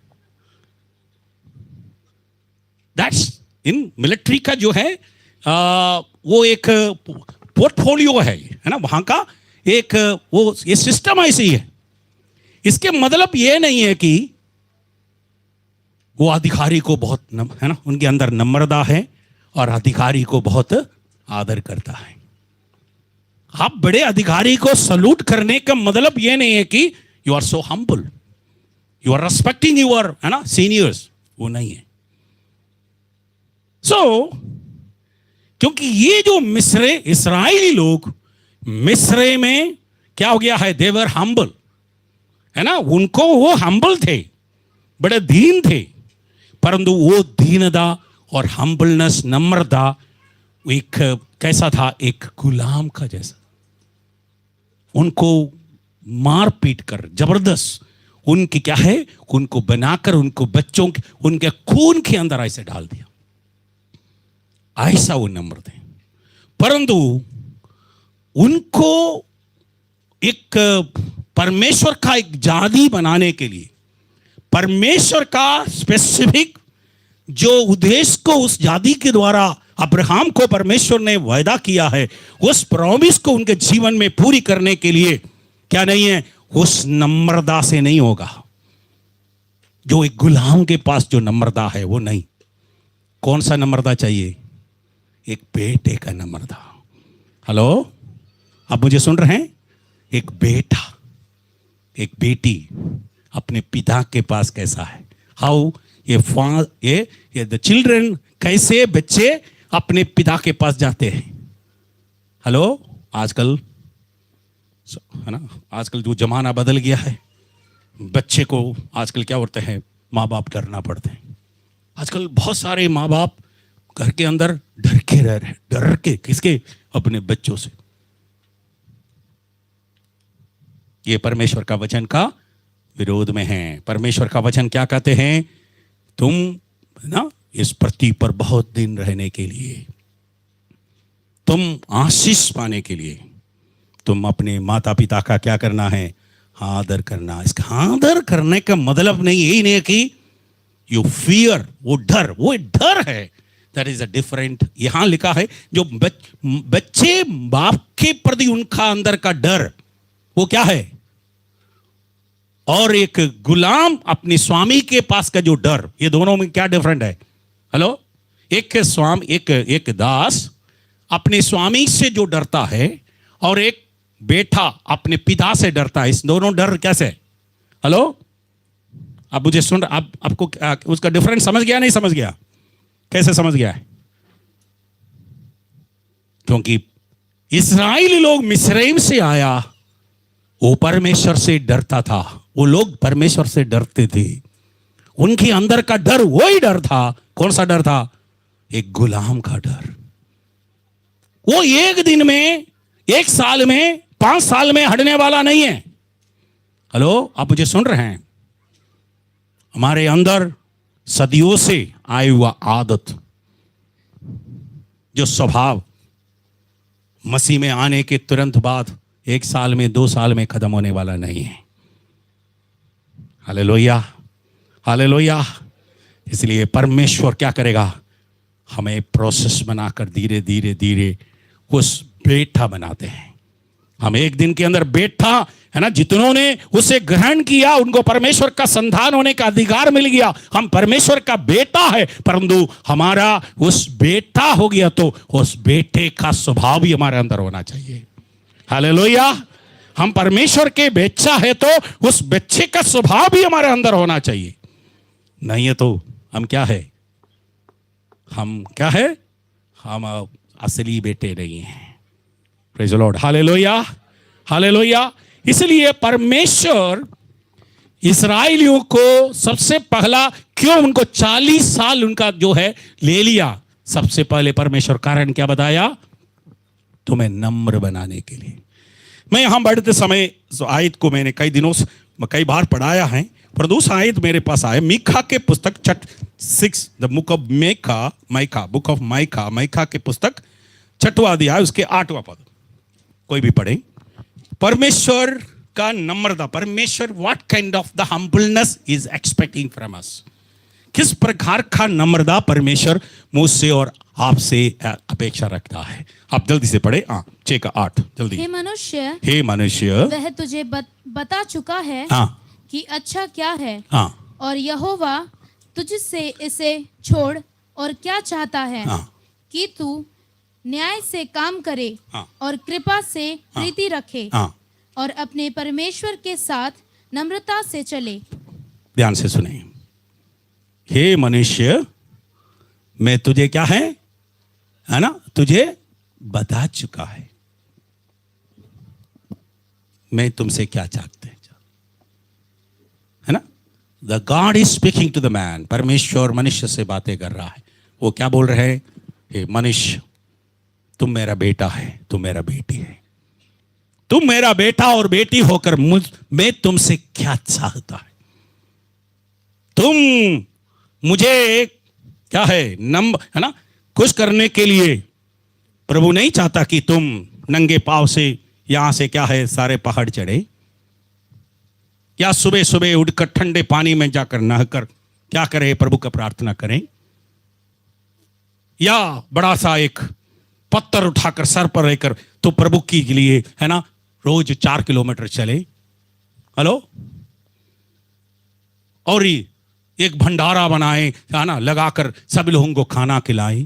दैट्स इन मिलिट्री का जो है वो एक पोर्टफोलियो है ना, वहां का एक वो ये सिस्टम ऐसी है। इसके मतलब ये नहीं है कि वो अधिकारी को बहुत है ना, उनके अंदर नम्रता है और अधिकारी को बहुत आदर करता है। आप बड़े अधिकारी को सल्यूट करने का मतलब ये नहीं है कि you are so humble, you are respecting your है ना सीनियर्स, वो नहीं है। सो क्योंकि ये जो मिस्र इस्राएली लोग मिस्र में क्या हो गया है, देवर हम्बल है ना, उनको वो हम्बल थे, बड़े दीन थे, परंतु वो दीनता और हम्बलनेस नम्रता एक कैसा था, एक गुलाम का जैसा, उनको मार पीट कर जबरदस्त उनकी क्या है, उनको बनाकर उनको बच्चों के उनके खून के अंदर ऐसे डाल दिया, ऐसा वो नम्र थे। परंतु उनको एक परमेश्वर का एक जाति बनाने के लिए, परमेश्वर का स्पेसिफिक जो उद्देश्य को उस जाति के द्वारा अब्राहम को परमेश्वर ने वायदा किया है, उस प्रॉमिस को उनके जीवन में पूरी करने के लिए क्या नहीं है, उस नम्रता से नहीं होगा। जो एक गुलाम के पास जो नम्रता है वो नहीं। कौन सा नम्रता चाहिए? एक बेटे का नम्रता। हेलो, आप मुझे सुन रहे हैं? एक बेटा, एक बेटी अपने पिता के पास कैसा है, हाउ ये द चिल्ड्रन, कैसे बच्चे अपने पिता के पास जाते हैं। हेलो, आजकल है ना, आजकल जो जमाना बदल गया है, बच्चे को आजकल क्या होते हैं, माँ बाप डरना पड़ते हैं। आजकल बहुत सारे माँ बाप घर के अंदर डर के रह रहे, डर के किसके, अपने बच्चों से। ये परमेश्वर का वचन का विरोध में है। परमेश्वर का वचन क्या कहते हैं, तुम ना इस पृथ्वी पर बहुत दिन रहने के लिए, तुम आशीष पाने के लिए, तुम अपने माता पिता का क्या करना है, आदर करना। इसका आदर करने का मतलब नहीं यही नहीं है कि यू फियर, वो डर है। That is a different. यहां लिखा है जो बच्चे बाप के प्रति उनका अंदर का डर, वो क्या है, और एक गुलाम अपने स्वामी के पास का जो डर, ये दोनों में क्या डिफरेंट है। हेलो, एक दास अपने स्वामी से जो डरता है और एक बेटा अपने पिता से डरता है, इस दोनों डर कैसे। हेलो, अब मुझे सुन, आपको उसका डिफरेंस समझ गया, नहीं समझ गया, कैसे समझ गया है? क्योंकि इस्राएली लोग मिस्रईम से आया, वो परमेश्वर से डरता था, वो लोग परमेश्वर से डरते थे, उनके अंदर का डर वही डर था। कौन सा डर था? एक गुलाम का डर। वो एक दिन में, एक साल में, 5 साल में हटने वाला नहीं है। हेलो, आप मुझे सुन रहे हैं? हमारे अंदर सदियों से आए हुआ आदत, जो स्वभाव मसीह में आने के तुरंत बाद 1 साल में, 2 साल में खत्म होने वाला नहीं है। Hallelujah, hallelujah. इसलिए परमेश्वर क्या करेगा, हमें प्रोसेस बनाकर धीरे धीरे धीरे उस बेटा बनाते हैं। हम एक दिन के अंदर बेटा है ना, जितनों ने उसे ग्रहण किया उनको परमेश्वर का संतान होने का अधिकार मिल गया। हम परमेश्वर का बेटा है, परंतु हमारा उस बेटा हो गया तो उस बेटे का स्वभाव भी हमारे अंदर होना चाहिए। हालेलुया। हम परमेश्वर के बच्चा है तो उस बच्चे का स्वभाव भी हमारे अंदर होना चाहिए। नहीं है तो हम क्या है, हम क्या है, हम असली बेटे नहीं हैं। Praise the Lord, hallelujah, hallelujah. इसलिए परमेश्वर इस्राएलियों को सबसे पहला क्यों उनको 40 साल उनका जो है ले लिया, सबसे पहले परमेश्वर कारण क्या बताया, तुम्हें नम्र बनाने के लिए। मैं यहां बढ़ते समय इस आयत को मैंने कई बार पढ़ाया है, पर दूसरा आयत मेरे पास आया, मीका के पुस्तक 6 the book of mica, book of mica के पुस्तक 6वां अध्याय उसके 8वां पद, कोई भी पढ़े। परमेश्वर का नम्रता, परमेश्वर what kind of the humbleness is expecting from us, किस प्रकार का नम्रता परमेश्वर मुझसे और आपसे अपेक्षा रखता है। आप जल्दी से पढ़े 6 का 8 जल्दी। हे मनुष्य वह तुझे बता चुका है कि अच्छा क्या है, और यहोवा तुझसे इसे छोड़ और क्या चाहता है, कि तू न्याय से काम करे और कृपा से प्रीति रखे और अपने परमेश्वर के साथ नम्रता से चले। ध्यान से सुने। हे मनुष्य, मैं तुझे क्या है ना, तुझे बता चुका है मैं तुमसे क्या चाहते हैं, है ना। The God is speaking to the man, परमेश्वर मनुष्य से बातें कर रहा है। वो क्या बोल रहे हैं, हे मनुष्य, तुम मेरा बेटा है, तुम मेरा बेटी है, तुम मेरा बेटा और बेटी होकर मैं तुमसे क्या चाहता है। तुम मुझे क्या है ना, खुश करने के लिए प्रभु नहीं चाहता कि तुम नंगे पांव से यहां से क्या है सारे पहाड़ चढ़े, या सुबह सुबह उठकर ठंडे पानी में जाकर नहाकर क्या करे, प्रभु का प्रार्थना करें, या बड़ा सा एक पत्थर उठाकर सर पर लेकर तो प्रभु के लिए है ना रोज 4 किलोमीटर चले। हेलो, और एक भंडारा बनाए है ना, लगाकर सभी लोगों को खाना खिलाए।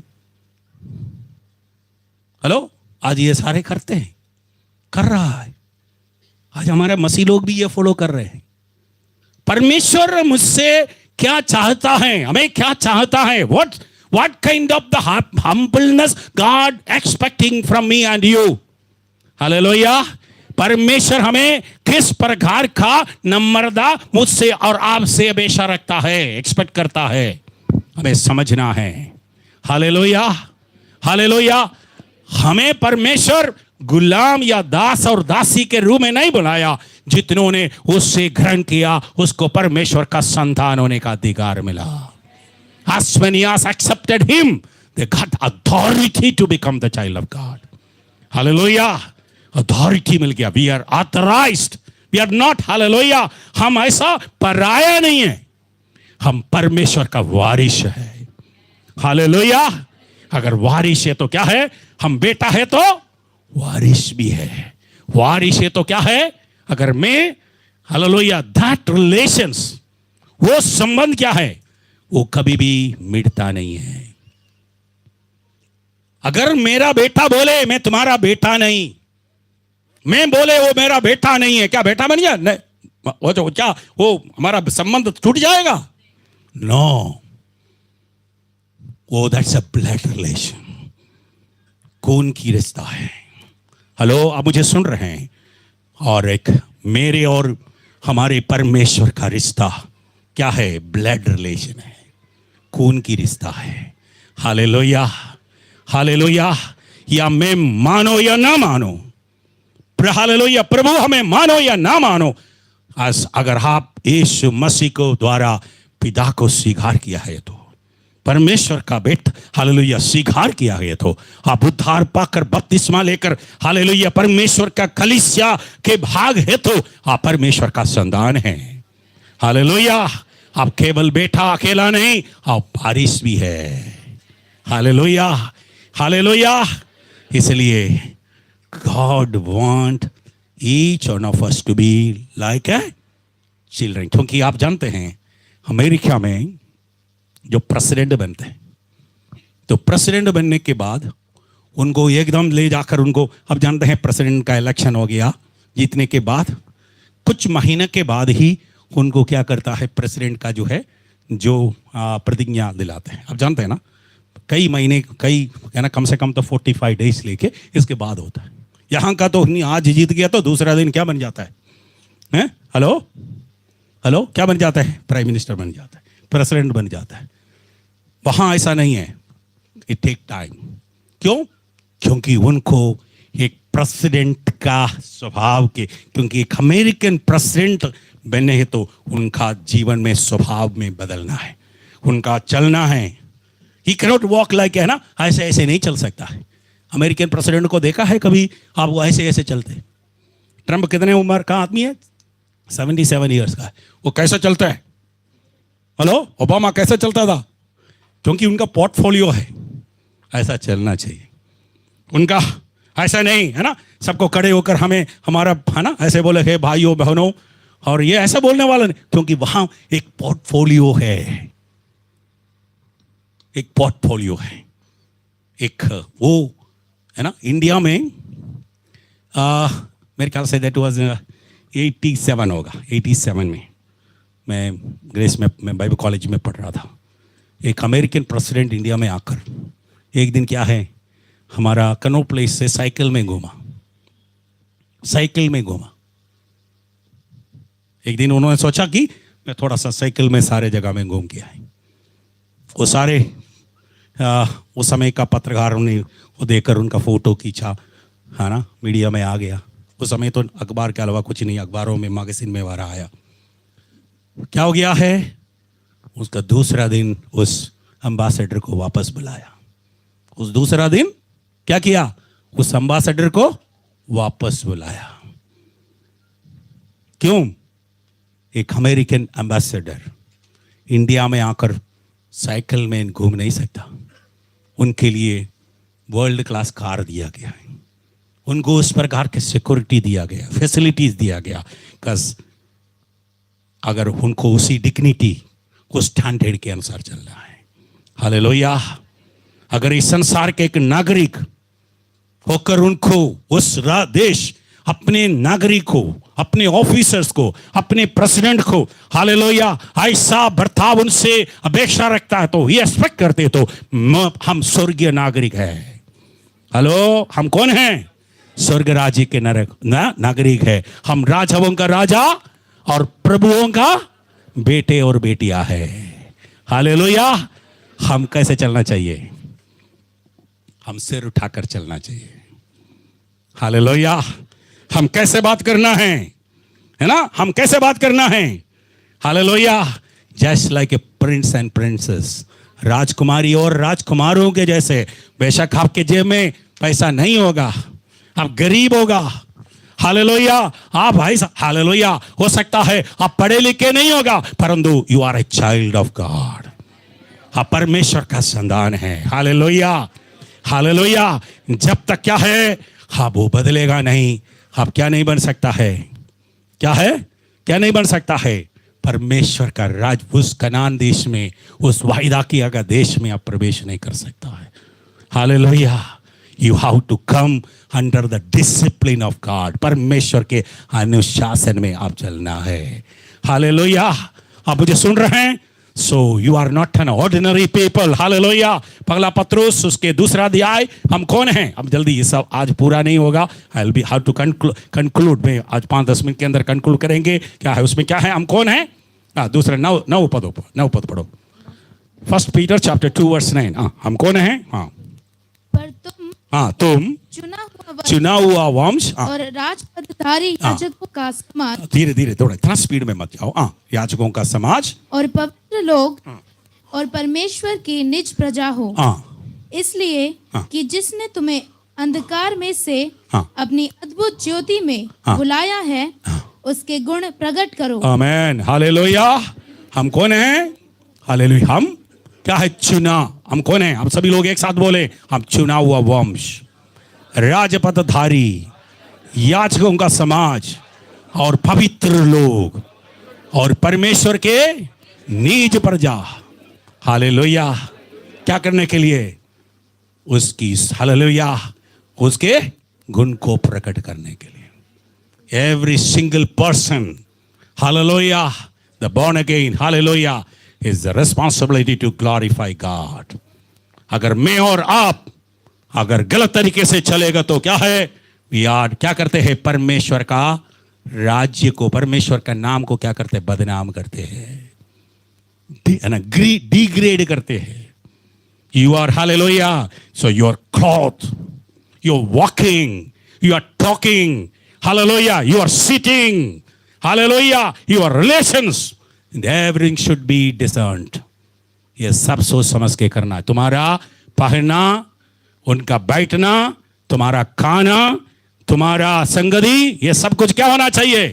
हेलो, आज ये सारे करते हैं, कर रहा है। आज हमारे मसीह लोग भी ये फॉलो कर रहे हैं। परमेश्वर मुझसे क्या चाहता है, हमें क्या चाहता है, what kind of the humbleness God expecting from me and you. Hallelujah. परमेश्वर हमें किस प्रकार का नम्रता मुझसे और आपसे अपेक्षा रखता है, एक्सपेक्ट करता है, हमें समझना है। Hallelujah, hallelujah. हमें परमेश्वर गुलाम या दास और दासी के रूप में नहीं बुलाया। जितनों ने उससे ग्रहण किया उसको परमेश्वर का संतान होने का अधिकार मिला। As many as accepted him, they got authority to become the child of God. Hallelujah. Authority मिल गया। We are authorized. We are not, hallelujah, हम ऐसा पराया नहीं है, हम परमेश्वर का वारिस है। हालेलुया। अगर वारिस है तो क्या है? हम बेटा है तो वारिस भी है। वारिस है तो क्या है? अगर मैं, हालेलुया, दैट रिलेशंस, वो संबंध क्या है? वो कभी भी मिटता नहीं है। अगर मेरा बेटा बोले मैं तुम्हारा बेटा नहीं, मैं बोले वो मेरा बेटा नहीं है, क्या बेटा बन गया? नहीं, वो जो क्या वो हमारा संबंध टूट जाएगा? नो, वो दैट्स अ ब्लड रिलेशन, खून की रिश्ता है। हेलो, आप मुझे सुन रहे हैं? और एक मेरे और हमारे परमेश्वर का रिश्ता क्या है? ब्लड रिलेशन है, खून की रिश्ता है। Hallelujah, hallelujah. या मैं मानो या ना मानो, हालेलुया, प्रभु हमें मानो या ना मानो, अगर आप यीशु मसीह को द्वारा पिता को स्वीकार किया है तो, परमेश्वर का बेटा, हालेलुया, स्वीकार किया है तो, आप उद्धार पाकर बपतिस्मा लेकर, हालेलुया, परमेश्वर का कलीसिया के भाग है तो आप परमेश्वर का संतान है। हालेलुया। आप केवल बेटा अकेला नहीं, आप वारिस भी है। Hallelujah, hallelujah. इसलिए God want each one of us to be like a children। क्योंकि आप जानते हैं अमेरिका में जो प्रेसिडेंट बनते हैं, तो प्रेसिडेंट बनने के बाद उनको एकदम ले जाकर उनको, अब जानते हैं प्रेसिडेंट का इलेक्शन हो गया, जीतने के बाद कुछ महीने के बाद ही उनको क्या करता है, प्रेसिडेंट का जो है जो प्रतिज्ञा दिलाते हैं। आप जानते हैं ना, कई महीने, कई है ना, कम से कम तो 45 डेज लेके इसके बाद होता है। यहाँ का तो आज जीत गया तो दूसरा दिन क्या बन जाता है? हैं? हेलो, हेलो, क्या बन जाता है? प्राइम मिनिस्टर बन जाता है, प्रेसिडेंट बन जाता है। वहाँ ऐसा नहीं है, इट टेक टाइम। क्यों? क्योंकि उनको एक प्रेसिडेंट का स्वभाव के, क्योंकि एक अमेरिकन प्रेसिडेंट बनने है तो उनका जीवन में स्वभाव में बदलना है, उनका चलना है। ही कैनॉट वॉक लाइक, है ना, ऐसे ऐसे नहीं चल सकता है। अमेरिकन प्रेसिडेंट को देखा है कभी आप? वो ऐसे ऐसे चलते। ट्रंप कितने उम्र का आदमी है? 77 ईयर्स का है। वो कैसे चलता है? हेलो, ओबामा कैसे चलता था? क्योंकि उनका पोर्टफोलियो है, ऐसा चलना चाहिए उनका। ऐसा नहीं है ना, सबको खड़े होकर हमें हमारा, है ना, ऐसे बोले हे भाइयों बहनों, और ये ऐसा बोलने वाला नहीं, क्योंकि वहां एक पोर्टफोलियो है, एक पोर्टफोलियो है, एक वो है ना। इंडिया में मेरे ख्याल से दैट वाज 87 होगा, 87 में मैं ग्रेस में, मैं बाइबल कॉलेज में पढ़ रहा था। एक अमेरिकन प्रेसिडेंट इंडिया में आकर एक दिन क्या है, हमारा कनॉट प्लेस से साइकिल में घूमा, साइकिल में घूमा। एक दिन उन्होंने सोचा कि मैं थोड़ा सा साइकिल में सारे जगह में घूम के आए। वो सारे उस समय का पत्रकारों ने वो देखकर उनका फोटो खींचा, है ना, मीडिया में आ गया। उस समय तो अखबार के अलावा कुछ नहीं, अखबारों में, मैगजीन में वारा आया। क्या हो गया है? उसका दूसरा दिन उस एम्बेसडर को वापस बुलाया। उस दूसरा दिन क्या किया? उस एम्बेसडर को वापस बुलाया। क्यों? एक अमेरिकन एम्बेसडर इंडिया में आकर साइकिल में घूम नहीं सकता। उनके लिए वर्ल्ड क्लास कार दिया गया है, उनको उस प्रकार के सिक्योरिटी दिया गया, फैसिलिटीज दिया गया, बिकॉज अगर उनको उसी डिग्निटी, उस स्टैंडर्ड के अनुसार चलना है। हालेलुया। अगर इस संसार के एक नागरिक होकर उनको उस देश, अपने नागरिक को, अपने ऑफिसर्स को, अपने प्रेसिडेंट को, हालेलुया, ऐसा बर्ताव उनसे अपेक्षा रखता है तो, ये एक्सपेक्ट करते तो हम स्वर्गीय नागरिक हैं। हेलो, हम कौन हैं? स्वर्ग राज्य के नागरिक है। हम राजाओं का राजा और प्रभुओं का बेटे और बेटियां है। हालेलुया। हम कैसे चलना चाहिए? हम सिर उठाकर चलना चाहिए। हालेलुया। हम कैसे बात करना है ना? हम कैसे बात करना है? Hallelujah. Just like a Prince and princess, राजकुमारी और राजकुमारों के जैसे। बेशक आपके जेब में पैसा नहीं होगा, आप गरीब होगा, हालेलुया, आप भाई हालेलुया, हो सकता है आप पढ़े लिखे नहीं होगा, परंतु you are a child of God. आप परमेश्वर का संतान है। Hallelujah, hallelujah. जब तक क्या है, हाँ वो बदलेगा नहीं। आप क्या नहीं बन सकता है? क्या है? क्या नहीं बन सकता है? परमेश्वर का राज, उस कनान देश में, उस वायदा किया गया देश में आप प्रवेश नहीं कर सकता है। Hallelujah. You have to come under the discipline of God. परमेश्वर के अनुशासन में आप चलना है। हालेलुया। आप मुझे सुन रहे हैं? So you are not an ordinary people. Hallelujah. पहला पत्रुस उसके 2 अध्याय, हम कौन हैं? अब जल्दी, ये सब आज पूरा नहीं होगा। I will be how to conclude में आज 5-10 मिनट के अंदर कंक्लूड करेंगे। क्या है उसमें? क्या है? हम कौन हैं? दूसरा 9 पद पढ़ो। 1 पीटर चैप्टर 2 वर्स 9। हम कौन हैं? हाँ, पर तुम चुना हुआ वंश और राजपदधारी याजकों का समाज। धीरे धीरे, थोड़ा इतना स्पीड में मत जाओ। याजकों का समाज और पवित्र लोग और परमेश्वर की निज प्रजा हो। इसलिए कि जिसने तुम्हें अंधकार में से अपनी अद्भुत ज्योति में बुलाया है, उसके गुण प्रकट करो। आमीन। हालेलुया। हम कौन हैं? हालेलुया। हम क्या है? चुना। हम कौन हैं? हम सभी लोग एक साथ बोले, हम चुना हुआ वंश, राजपदधारी, याजकों का समाज और पवित्र लोग और परमेश्वर के निज प्रजा। हालेलुया। क्या करने के लिए? उसकी, हालेलुया, उसके गुण को प्रकट करने के लिए। Every single person, hallelujah, the born again, hallelujah, is the responsibility to glorify God. अगर मैं और आप अगर गलत तरीके से चलेगा तो क्या है? We are क्या करते हैं? परमेश्वर का राज्य को, परमेश्वर का नाम को क्या करते हैं? बदनाम करते हैं, डिग्रेड करते हैं। You are hallelujah. So your cloth, your walking, you are talking, hallelujah, you are sitting, hallelujah, your relations, and everything should be discerned. ये सब सोच समझ के करना है। तुम्हारा पहनना, उनका बैठना, तुम्हारा खाना, तुम्हारा संगति, ये सब कुछ क्या होना चाहिए?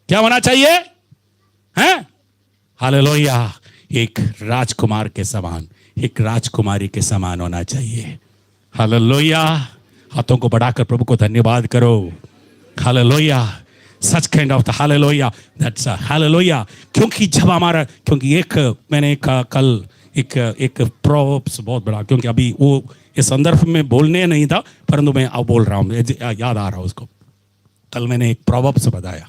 क्या होना चाहिए? हैं? हालेलुया। एक राजकुमार के समान, एक राजकुमारी के समान होना चाहिए। हालेलुया। हाथों को बढ़ाकर प्रभु को धन्यवाद करो। Hallelujah. Such kind of the hallelujah, that's hallelujah. क्योंकि जब हमारा, क्योंकि मैंने कल एक प्रोवर्ब्स बहुत बड़ा, क्योंकि अभी वो इस संदर्भ में बोलने नहीं था, परंतु मैं अब बोल रहा हूँ, याद आ रहा है उसको। कल मैंने एक प्रोवर्ब्स बताया,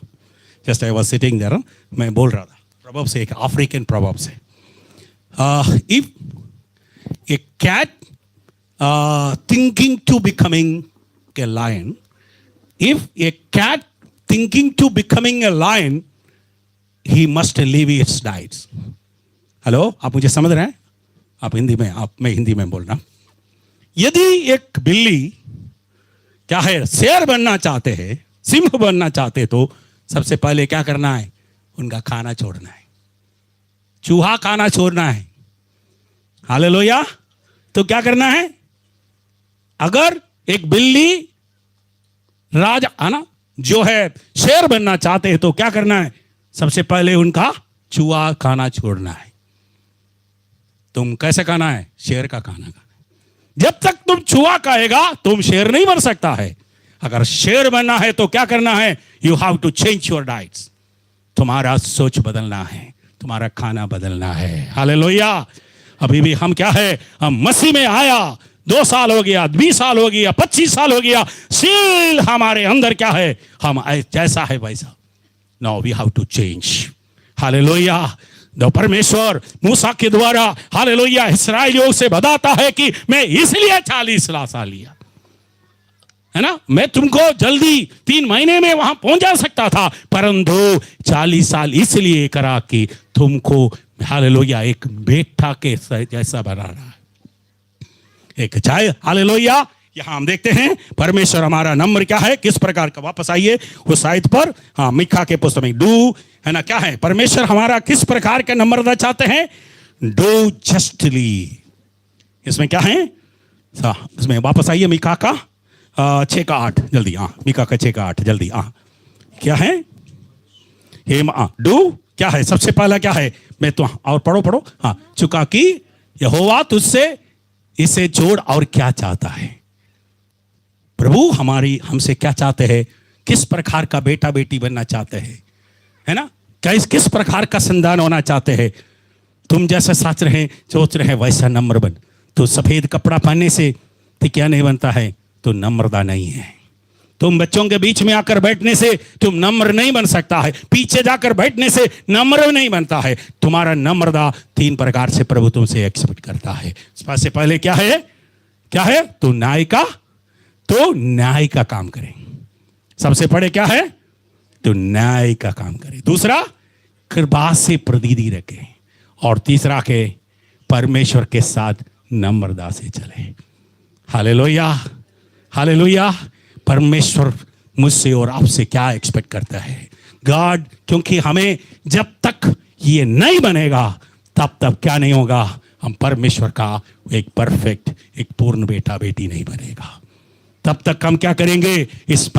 just I was sitting there, मैं बोल रहा था। प्रोवर्ब्स एक अफ्रीकन प्रोवर्ब्स है। If a cat thinking to becoming a lion, if a cat thinking to becoming a lion, he must leave its diets. Hello, आप मुझे समझ रहे हैं? आप हिंदी में, मैं हिंदी में बोल रहा हूं। यदि एक बिल्ली क्या है, शेर बनना चाहते हैं, सिंह बनना चाहते, तो सबसे पहले क्या करना है? उनका खाना छोड़ना है, चूहा खाना छोड़ना है। हालेलुया। तो क्या करना है? अगर एक बिल्ली राजा है ना, जो है शेर बनना चाहते हैं, तो क्या करना है? सबसे पहले उनका चूहा खाना छोड़ना है। तुम कैसे खाना है? शेर का खाना खाना है। जब तक तुम चूहा खाएगा, तुम शेर नहीं बन सकता है। अगर शेर बनना है तो क्या करना है? You have to change your diets. तुम्हारा सोच बदलना है, तुम्हारा खाना बदलना है। हालेलुया। अभी भी हम क्या है? हम मसीह में आया 2 साल हो गया, 20 साल हो गया, 25 साल हो गया, सील हमारे अंदर क्या है? हम जैसा है वैसा। Now we have to change. हालेलुया। तो परमेश्वर मूसा के द्वारा, हालेलुया, इस्राएलियों से बताता है कि मैं इसलिए 40 साल लिया, है ना, मैं तुमको जल्दी 3 महीने में वहां पहुंचा सकता था, परंतु 40 साल इसलिए करा कि तुमको हालेलुया एक बेटा के जैसा बना रहा है, एक चाय। हालेलुया, यहां हम देखते हैं परमेश्वर हमारा नंबर क्या है, किस प्रकार का। वापस आइए उस साइड पर, हाँ, मीका के पुस्तक में डू, है ना, क्या है, परमेश्वर हमारा किस प्रकार का नम्रता चाहते हैं, डू जस्टली। इसमें क्या है, इसमें वापस आइए मीका का 6:8 जल्दी, हाँ, मीका का 6:8 जल्दी, हाँ, क्या है, हे डू क्या है, सबसे पहला क्या है, मैं तो, और पढ़ो, हाँ, चुका कि यहोवा तुझसे इसे जोड़, और क्या चाहता है प्रभु हमसे क्या चाहते हैं, किस प्रकार का बेटा बेटी बनना चाहते हैं, है ना, किस प्रकार का संतान होना चाहते हैं। तुम जैसा सोच रहे वैसा नम्र बन। तो सफेद कपड़ा पहनने से तो क्या नहीं बनता है, तो नम्रता नहीं है। तुम बच्चों के बीच में आकर बैठने से तुम नम्र नहीं बन सकता है, पीछे जाकर बैठने से नम्र नहीं बनता है। तुम्हारा नम्रता 3 प्रकार से प्रभु तुमसे एक्सपेक्ट करता है। सबसे पहले क्या है, तो न्याय का काम करें। सबसे पहले क्या है, तो न्याय का काम करें। दूसरा, कृपा से प्रतिधि रखें, और तीसरा के परमेश्वर के साथ नम्रता से चले। Hallelujah, hallelujah. परमेश्वर मुझसे और आपसे क्या एक्सपेक्ट करता है, गॉड, क्योंकि हमें जब तक ये नहीं बनेगा तब तक क्या नहीं होगा, हम परमेश्वर का एक परफेक्ट, एक पूर्ण बेटा बेटी नहीं बनेगा। तब तक हम क्या करेंगे, इस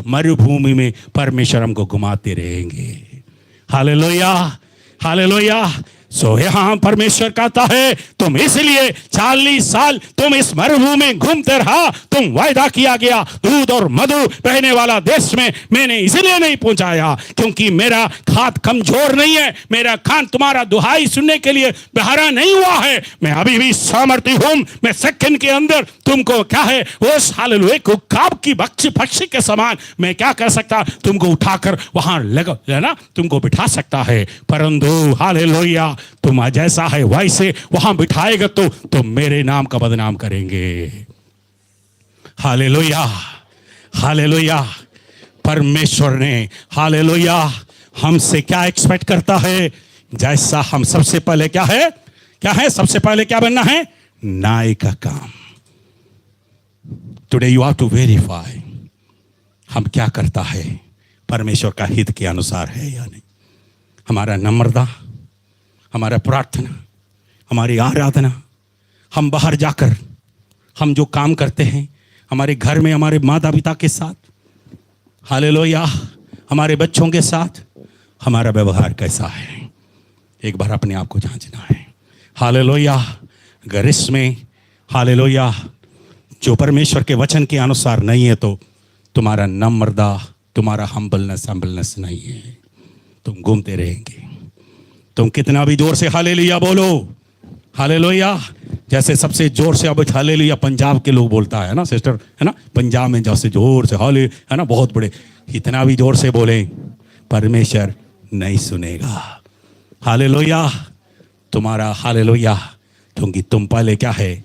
मरुभूमि में परमेश्वर हमको घुमाते रहेंगे। Hallelujah, hallelujah. सो यहाँ परमेश्वर कहता है, तुम इसलिए 40 साल तुम इस मरुभूमि में घूमते रहा, तुम वायदा किया गया दूध और मधु बहने वाला देश में मैंने इसलिए नहीं पहुंचाया क्योंकि मेरा हाथ कमजोर नहीं है, मेरा कान तुम्हारा दुहाई सुनने के लिए बहरा नहीं हुआ है। मैं अभी भी सामर्थ्य हूं, मैं सेकंड के अंदर तुमको क्या है, वो हालेलुया को काब की पक्षी के समान मैं क्या कर सकता, तुमको उठाकर वहां लगा, है ना, तुमको बिठा सकता है। परंतु हालेलुया, तुम जैसा है वैसे वहां बिठाएगा तो तुम मेरे नाम का बदनाम करेंगे। Hallelujah, hallelujah. परमेश्वर ने हालेलुया हमसे क्या एक्सपेक्ट करता है, जैसा हम सबसे पहले क्या है, सबसे पहले क्या बनना है, न्याय का काम। Today you have to verify हम क्या करता है, परमेश्वर का हित के अनुसार है या नहीं। हमारा नम्रता, हमारा प्रार्थना, हमारी आराधना, हम बाहर जाकर हम जो काम करते हैं, हमारे घर में हमारे माता पिता के साथ, हालेलुया, हमारे बच्चों के साथ हमारा व्यवहार कैसा है, एक बार अपने आप को जांचना है। हालेलुया। अगर इसमें हालेलुया जो परमेश्वर के वचन के अनुसार नहीं है तो तुम्हारा नम्रता, तुम्हारा हम्बलनेस नहीं है, तुम घूमते रहेंगे। तुम कितना भी जोर से हालेलुया बोलो, हालेलुया, जैसे सबसे जोर से अब हालेलुया पंजाब के लोग बोलता है ना सिस्टर, है ना, पंजाब में जैसे जोर से हाले, है ना, बहुत बड़े, इतना भी जोर से बोले परमेश्वर नहीं सुनेगा। हालेलुया, तुम्हारा हालेलुया, क्योंकि तुम पहले क्या है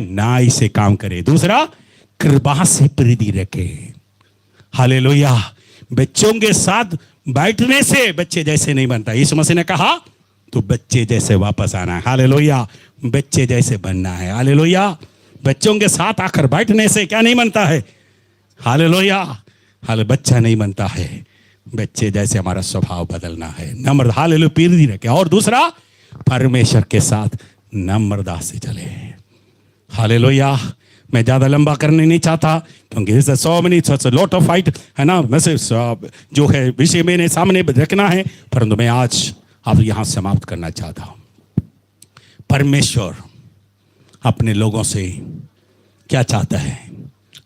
न्याय से काम करे। दूसरा, कृपा से प्रीति रखे। हालेलुया। बच्चों के साथ बैठने से बच्चे जैसे नहीं बनता, यीशु मसीह ने कहा तो बच्चे जैसे वापस आना है। हालेलुया, बच्चे जैसे बनना है। हालेलुया, बच्चों के साथ आकर बैठने से क्या नहीं बनता है, हालेलुया, बच्चा नहीं बनता है, बच्चे जैसे हमारा स्वभाव बदलना है। नम्र, हालेलुया, प्रीति रखे। और दूसरा, परमेश्वर के साथ नम्रता से चले। हालेलुया। मैं ज़्यादा लंबा करने नहीं चाहता क्योंकि so many lot of fight, है ना, वैसे जो है विषय मेरे सामने रखना है, परंतु मैं आज आप यहाँ समाप्त करना चाहता हूँ। परमेश्वर अपने लोगों से क्या चाहता है,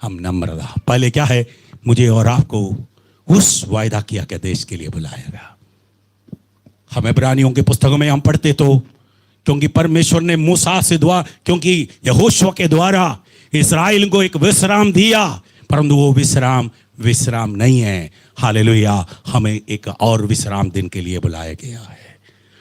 हम नम्रता। पहले क्या है, मुझे और आपको उस वायदा किया के देश के लिए बुलाएगा। हम इब्रानियों की पुस्तकों में हम पढ़ते तो, क्योंकि परमेश्वर ने मूसा से क्योंकि यहोशू के द्वारा इस्राएल को एक विश्राम दिया, परंतु वो विश्राम नहीं है। हालेलुया, हमें एक और विश्राम दिन के लिए बुलाया गया है,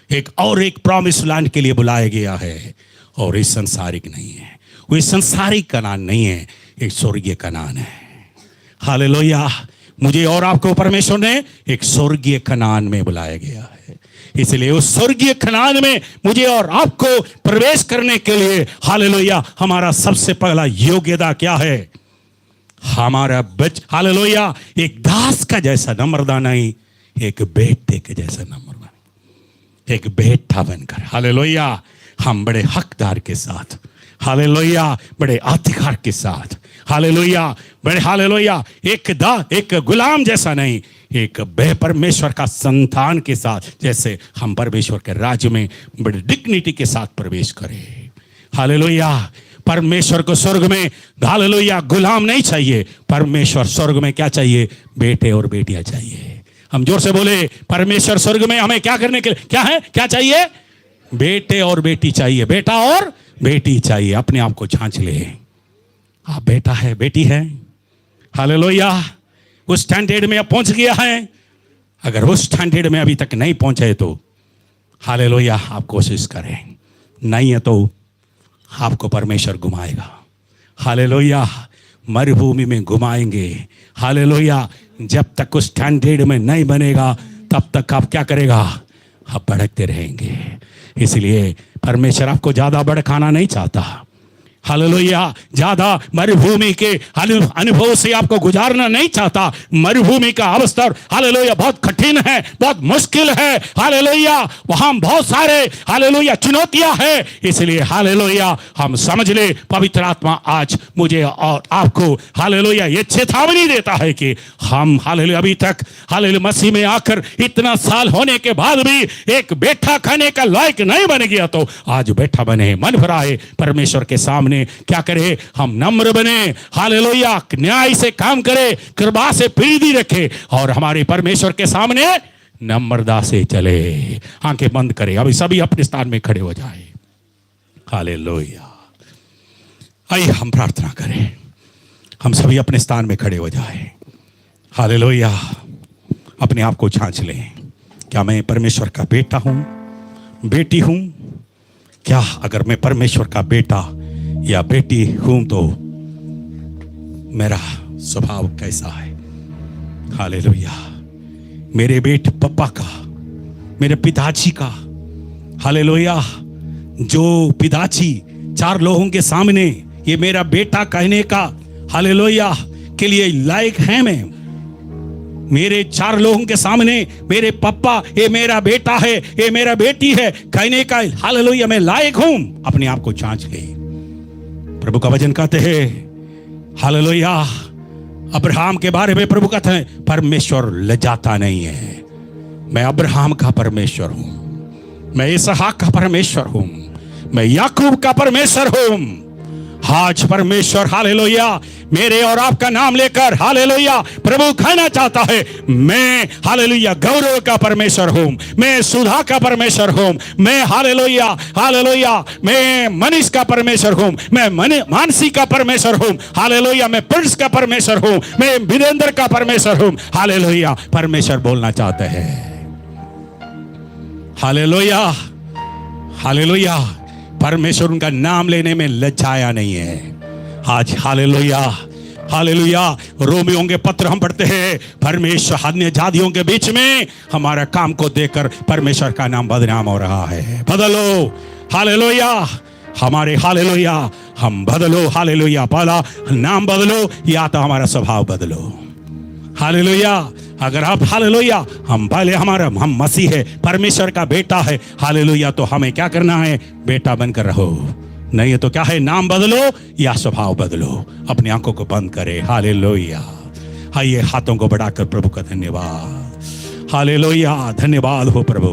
एक प्रॉमिस लैंड के लिए बुलाया गया है। और ये संसारिक नहीं है, वो संसारिक कनान नहीं है, एक स्वर्गीय कनान है। हालेलुया। मुझे और आपको परमेश्वर ने एक स्वर्गीय कनान में बुलाया गया है, इसलिए उस स्वर्गीय कनान में मुझे और आपको प्रवेश करने के लिए हालेलुया हमारा सबसे पहला योग्यता क्या है? हमारा हालेलुया एक दास का जैसा नम्रता नहीं, एक बेटे के जैसा नम्रता, एक बेटा बनकर हालेलुया हम बड़े हकदार के साथ, हालेलुया बड़े अधिकार के साथ, हालेलुया बड़े हालेलुया एक गुलाम जैसा नहीं, एक परमेश्वर का संतान के साथ जैसे हम परमेश्वर के राज्य में बड़े डिग्निटी के साथ प्रवेश करें। हालेलुया। परमेश्वर को स्वर्ग में हालेलुया गुलाम नहीं चाहिए, परमेश्वर स्वर्ग में क्या चाहिए? बेटे और बेटियां चाहिए। हम जोर से बोले, परमेश्वर स्वर्ग में हमें क्या करने के लिए क्या है? क्या चाहिए? बेटे और बेटी चाहिए, बेटा और बेटी चाहिए। अपने आप को जांच ले, आप बेटा है, बेटी है? हालेलुया उस स्टैंडर्ड में अब पहुंच गया है? अगर उस स्टैंडर्ड में अभी तक नहीं पहुंचे तो हालेलुया आप कोशिश करें, नहीं है तो आपको परमेश्वर घुमाएगा। हालेलुया मरुभूमि में घुमाएंगे। हालेलुया जब तक उस स्टैंडर्ड में नहीं बनेगा तब तक आप क्या करेगा? आप भड़कते रहेंगे। इसलिए परमेश्वर आपको ज्यादा भड़काना नहीं चाहता। हालेलुया ज्यादा मरुभूमि के अनुभव से आपको गुजारना नहीं चाहता। मरुभूमि का अवस्था हालेलुया बहुत कठिन है, बहुत मुश्किल है। हालेलुया वहां बहुत सारे हालेलुया चुनौतियां है। इसलिए हालेलुया हम समझ ले, पवित्र आत्मा आज मुझे और आपको हालेलुया ये चेतावनी देता है कि हम हालेलुया अभी तक हालेलुया मसीह में आकर इतना साल होने के बाद भी एक बेटा खाने का लायक नहीं बन गया, तो आज बेटा बने, मन भराए परमेश्वर के सामने क्या करे? हम नम्र बने, हालेलुया न्याय से काम करे, कृपा से प्रीति रखे और हमारे परमेश्वर के सामने नम्रता से चले। आंखें बंद करें, अभी सभी अपने स्थान में खड़े हो जाए। हालेलुया। आइए हम प्रार्थना करें, हम सभी अपने स्थान में खड़े हो जाए। हालेलुया अपने आप को जांच लें, क्या मैं परमेश्वर का बेटा हूं, बेटी हूं? क्या अगर मैं परमेश्वर का बेटा या बेटी हूं तो मेरा स्वभाव कैसा है? हालेलुया मेरे बेटे पप्पा का, मेरे पिताजी का, हालेलुया जो पिताजी 4 लोगों के सामने ये मेरा बेटा कहने का हालेलुया के लिए लायक है? मैं मेरे 4 लोगों के सामने मेरे पप्पा ये मेरा बेटा है, ये मेरा बेटी है कहने का हालेलुया मैं लायक हूं? अपने आप को जांच ले। प्रभु का वचन कहते हैं हालेलुया अब्राहम के बारे में प्रभु कहते हैं परमेश्वर लजाता नहीं है। मैं अब्राहम का परमेश्वर हूं, मैं इसहाक का परमेश्वर हूं, मैं याकूब का परमेश्वर हूं। आज परमेश्वर हालेलुया मेरे और आपका नाम लेकर हालेलुया प्रभु कहना चाहता है, मैं हालेलुया गौरव का परमेश्वर हूं, मैं सुधा का परमेश्वर हूं, मैं हालेलुया हालेलुया मैं मनीष का परमेश्वर हूं, मैं मानसी का परमेश्वर हूं, हालेलुया मैं प्रिंस का परमेश्वर हूं, मैं वीरेंद्र का परमेश्वर हूं। हालेलुया परमेश्वर बोलना चाहते हैं। हालेलुया हालेलुया परमेश्वर उनका नाम लेने में लज्जाया नहीं है। आज हालेलुया हालेलुया रोमियों के पत्र हम पढ़ते हैं, परमेश्वर अन्य जातियों के बीच में हमारा काम को देखकर परमेश्वर का नाम बदनाम हो रहा है। बदलो हालेलुया हमारे हालेलुया हम बदलो हालेलुया, पहला नाम बदलो या तो हमारा स्वभाव बदलो। हालेलुया अगर आप हालेलुया हम पहले हम मसीह है, परमेश्वर का बेटा है हालेलुया, तो हमें क्या करना है? बेटा बनकर रहो। नहीं है तो क्या है? नाम बदलो या स्वभाव बदलो। अपनी आंखों को बंद करे। हालेलुया आइए हाथों को बढ़ाकर प्रभु का धन्यवाद। हालेलुया धन्यवाद हो प्रभु,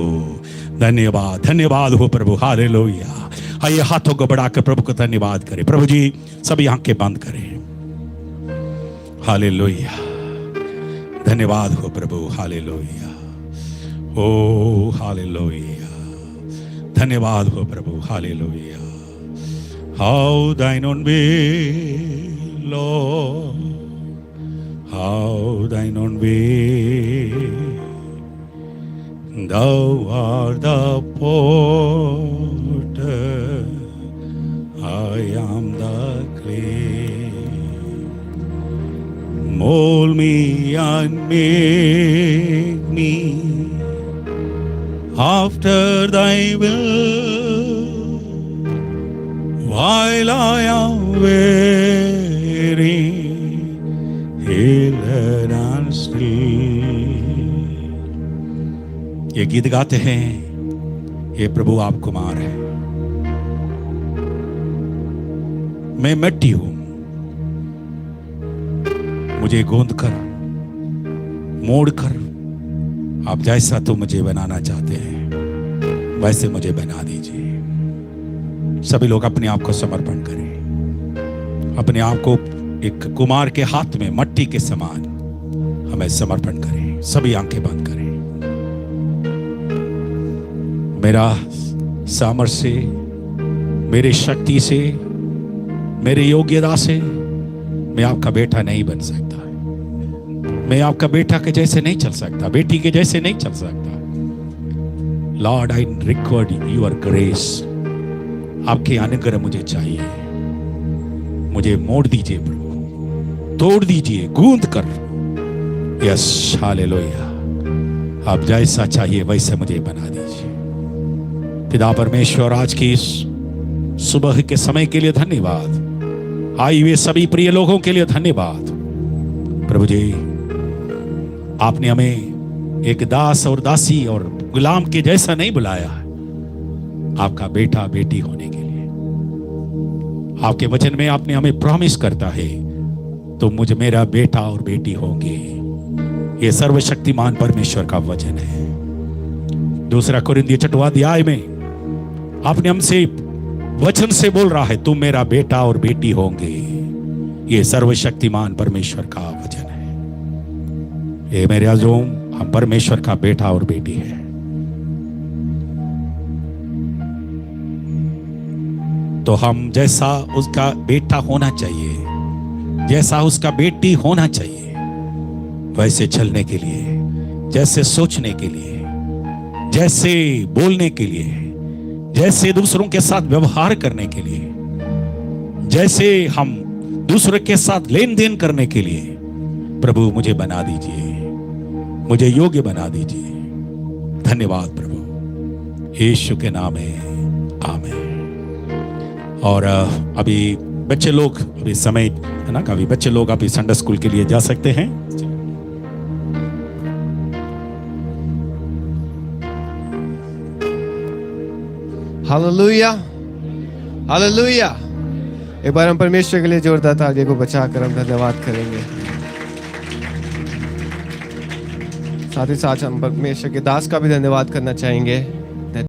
धन्यवाद धन्यवाद हो प्रभु। हालेलुया आइए हाथों को बढ़ाकर प्रभु का धन्यवाद करें। प्रभु जी सभी आंखें बंद करें। हालेलुया धन्यवाद हो प्रभु। हालेलुया ओ हालेलुया धन्यवाद हो प्रभु। Hallelujah How thine own will, Lord, how thine own will. Thou art the potter, I am the clay. mold me and make me after thy will, while I am weary, hidden and still. ये गीत गाते हैं, ये प्रभु आप कुमार है, मैं मिट्टी हूं, मुझे गूंद कर मोड़ कर आप जैसा तो मुझे बनाना चाहते हैं वैसे मुझे बना दीजिए। सभी लोग अपने आप को समर्पण करें, अपने आप को एक कुमार के हाथ में मट्टी के समान हमें समर्पण करें। सभी आंखें बंद करें। मेरा सामर्थ्य से, मेरी शक्ति से, मेरी योग्यता से मैं आपका बेटा नहीं बन सकता, मैं आपका बेटा के जैसे नहीं चल सकता, बेटी के जैसे नहीं चल सकता। Lord, I required your grace, आपके अनुग्रह मुझे चाहिए। मुझे मोड़ दीजिए प्रभु, तोड़ दीजिए, गूंद कर। Yes, hallelujah. आप जैसा चाहिए वैसे मुझे बना दीजिए। पिता परमेश्वर, आज की इस सुबह के समय के लिए धन्यवाद। आए हुए सभी प्रिय लोगों के लिए धन्यवाद। प्रभु जी, आपने हमें एक दास और दासी और गुलाम के जैसा नहीं बुलाया, आपका बेटा बेटी होने के लिए। आपके वचन में आपने हमें प्रॉमिस करता है, तो मुझ मेरा बेटा और बेटी होंगे। ये सर्वशक्तिमान परमेश्वर का वचन है। 2 कोरिन्थियों 6वां अध्याय में आपने हमसे वचन से बोल रहा है, तुम मेरा बेटा और बेटी होंगे। ये सर्वशक्तिमान परमेश्वर का वचन है। ये मेरे अज़ों, हम परमेश्वर का बेटा और बेटी है। तो हम जैसा उसका बेटा होना चाहिए, जैसा उसका बेटी होना चाहिए, वैसे चलने के लिए, जैसे सोचने के लिए, जैसे बोलने के लिए, जैसे दूसरों के साथ व्यवहार करने के लिए, जैसे हम दूसरों के साथ लेन देन करने के लिए, प्रभु मुझे बना दीजिए, मुझे योग्य बना दीजिए। धन्यवाद प्रभु, यीशु के नाम में आमीन। और अभी बच्चे लोग, अभी समय है ना, अभी बच्चे लोग अभी संडे स्कूल के लिए जा सकते हैं। Hallelujah, hallelujah. एक बार हम परमेश्वर के लिए जोरदार तालियों को बचाकर हम धन्यवाद करेंगे। साथ ही साथ हम परमेश्वर के दास का भी धन्यवाद करना चाहेंगे।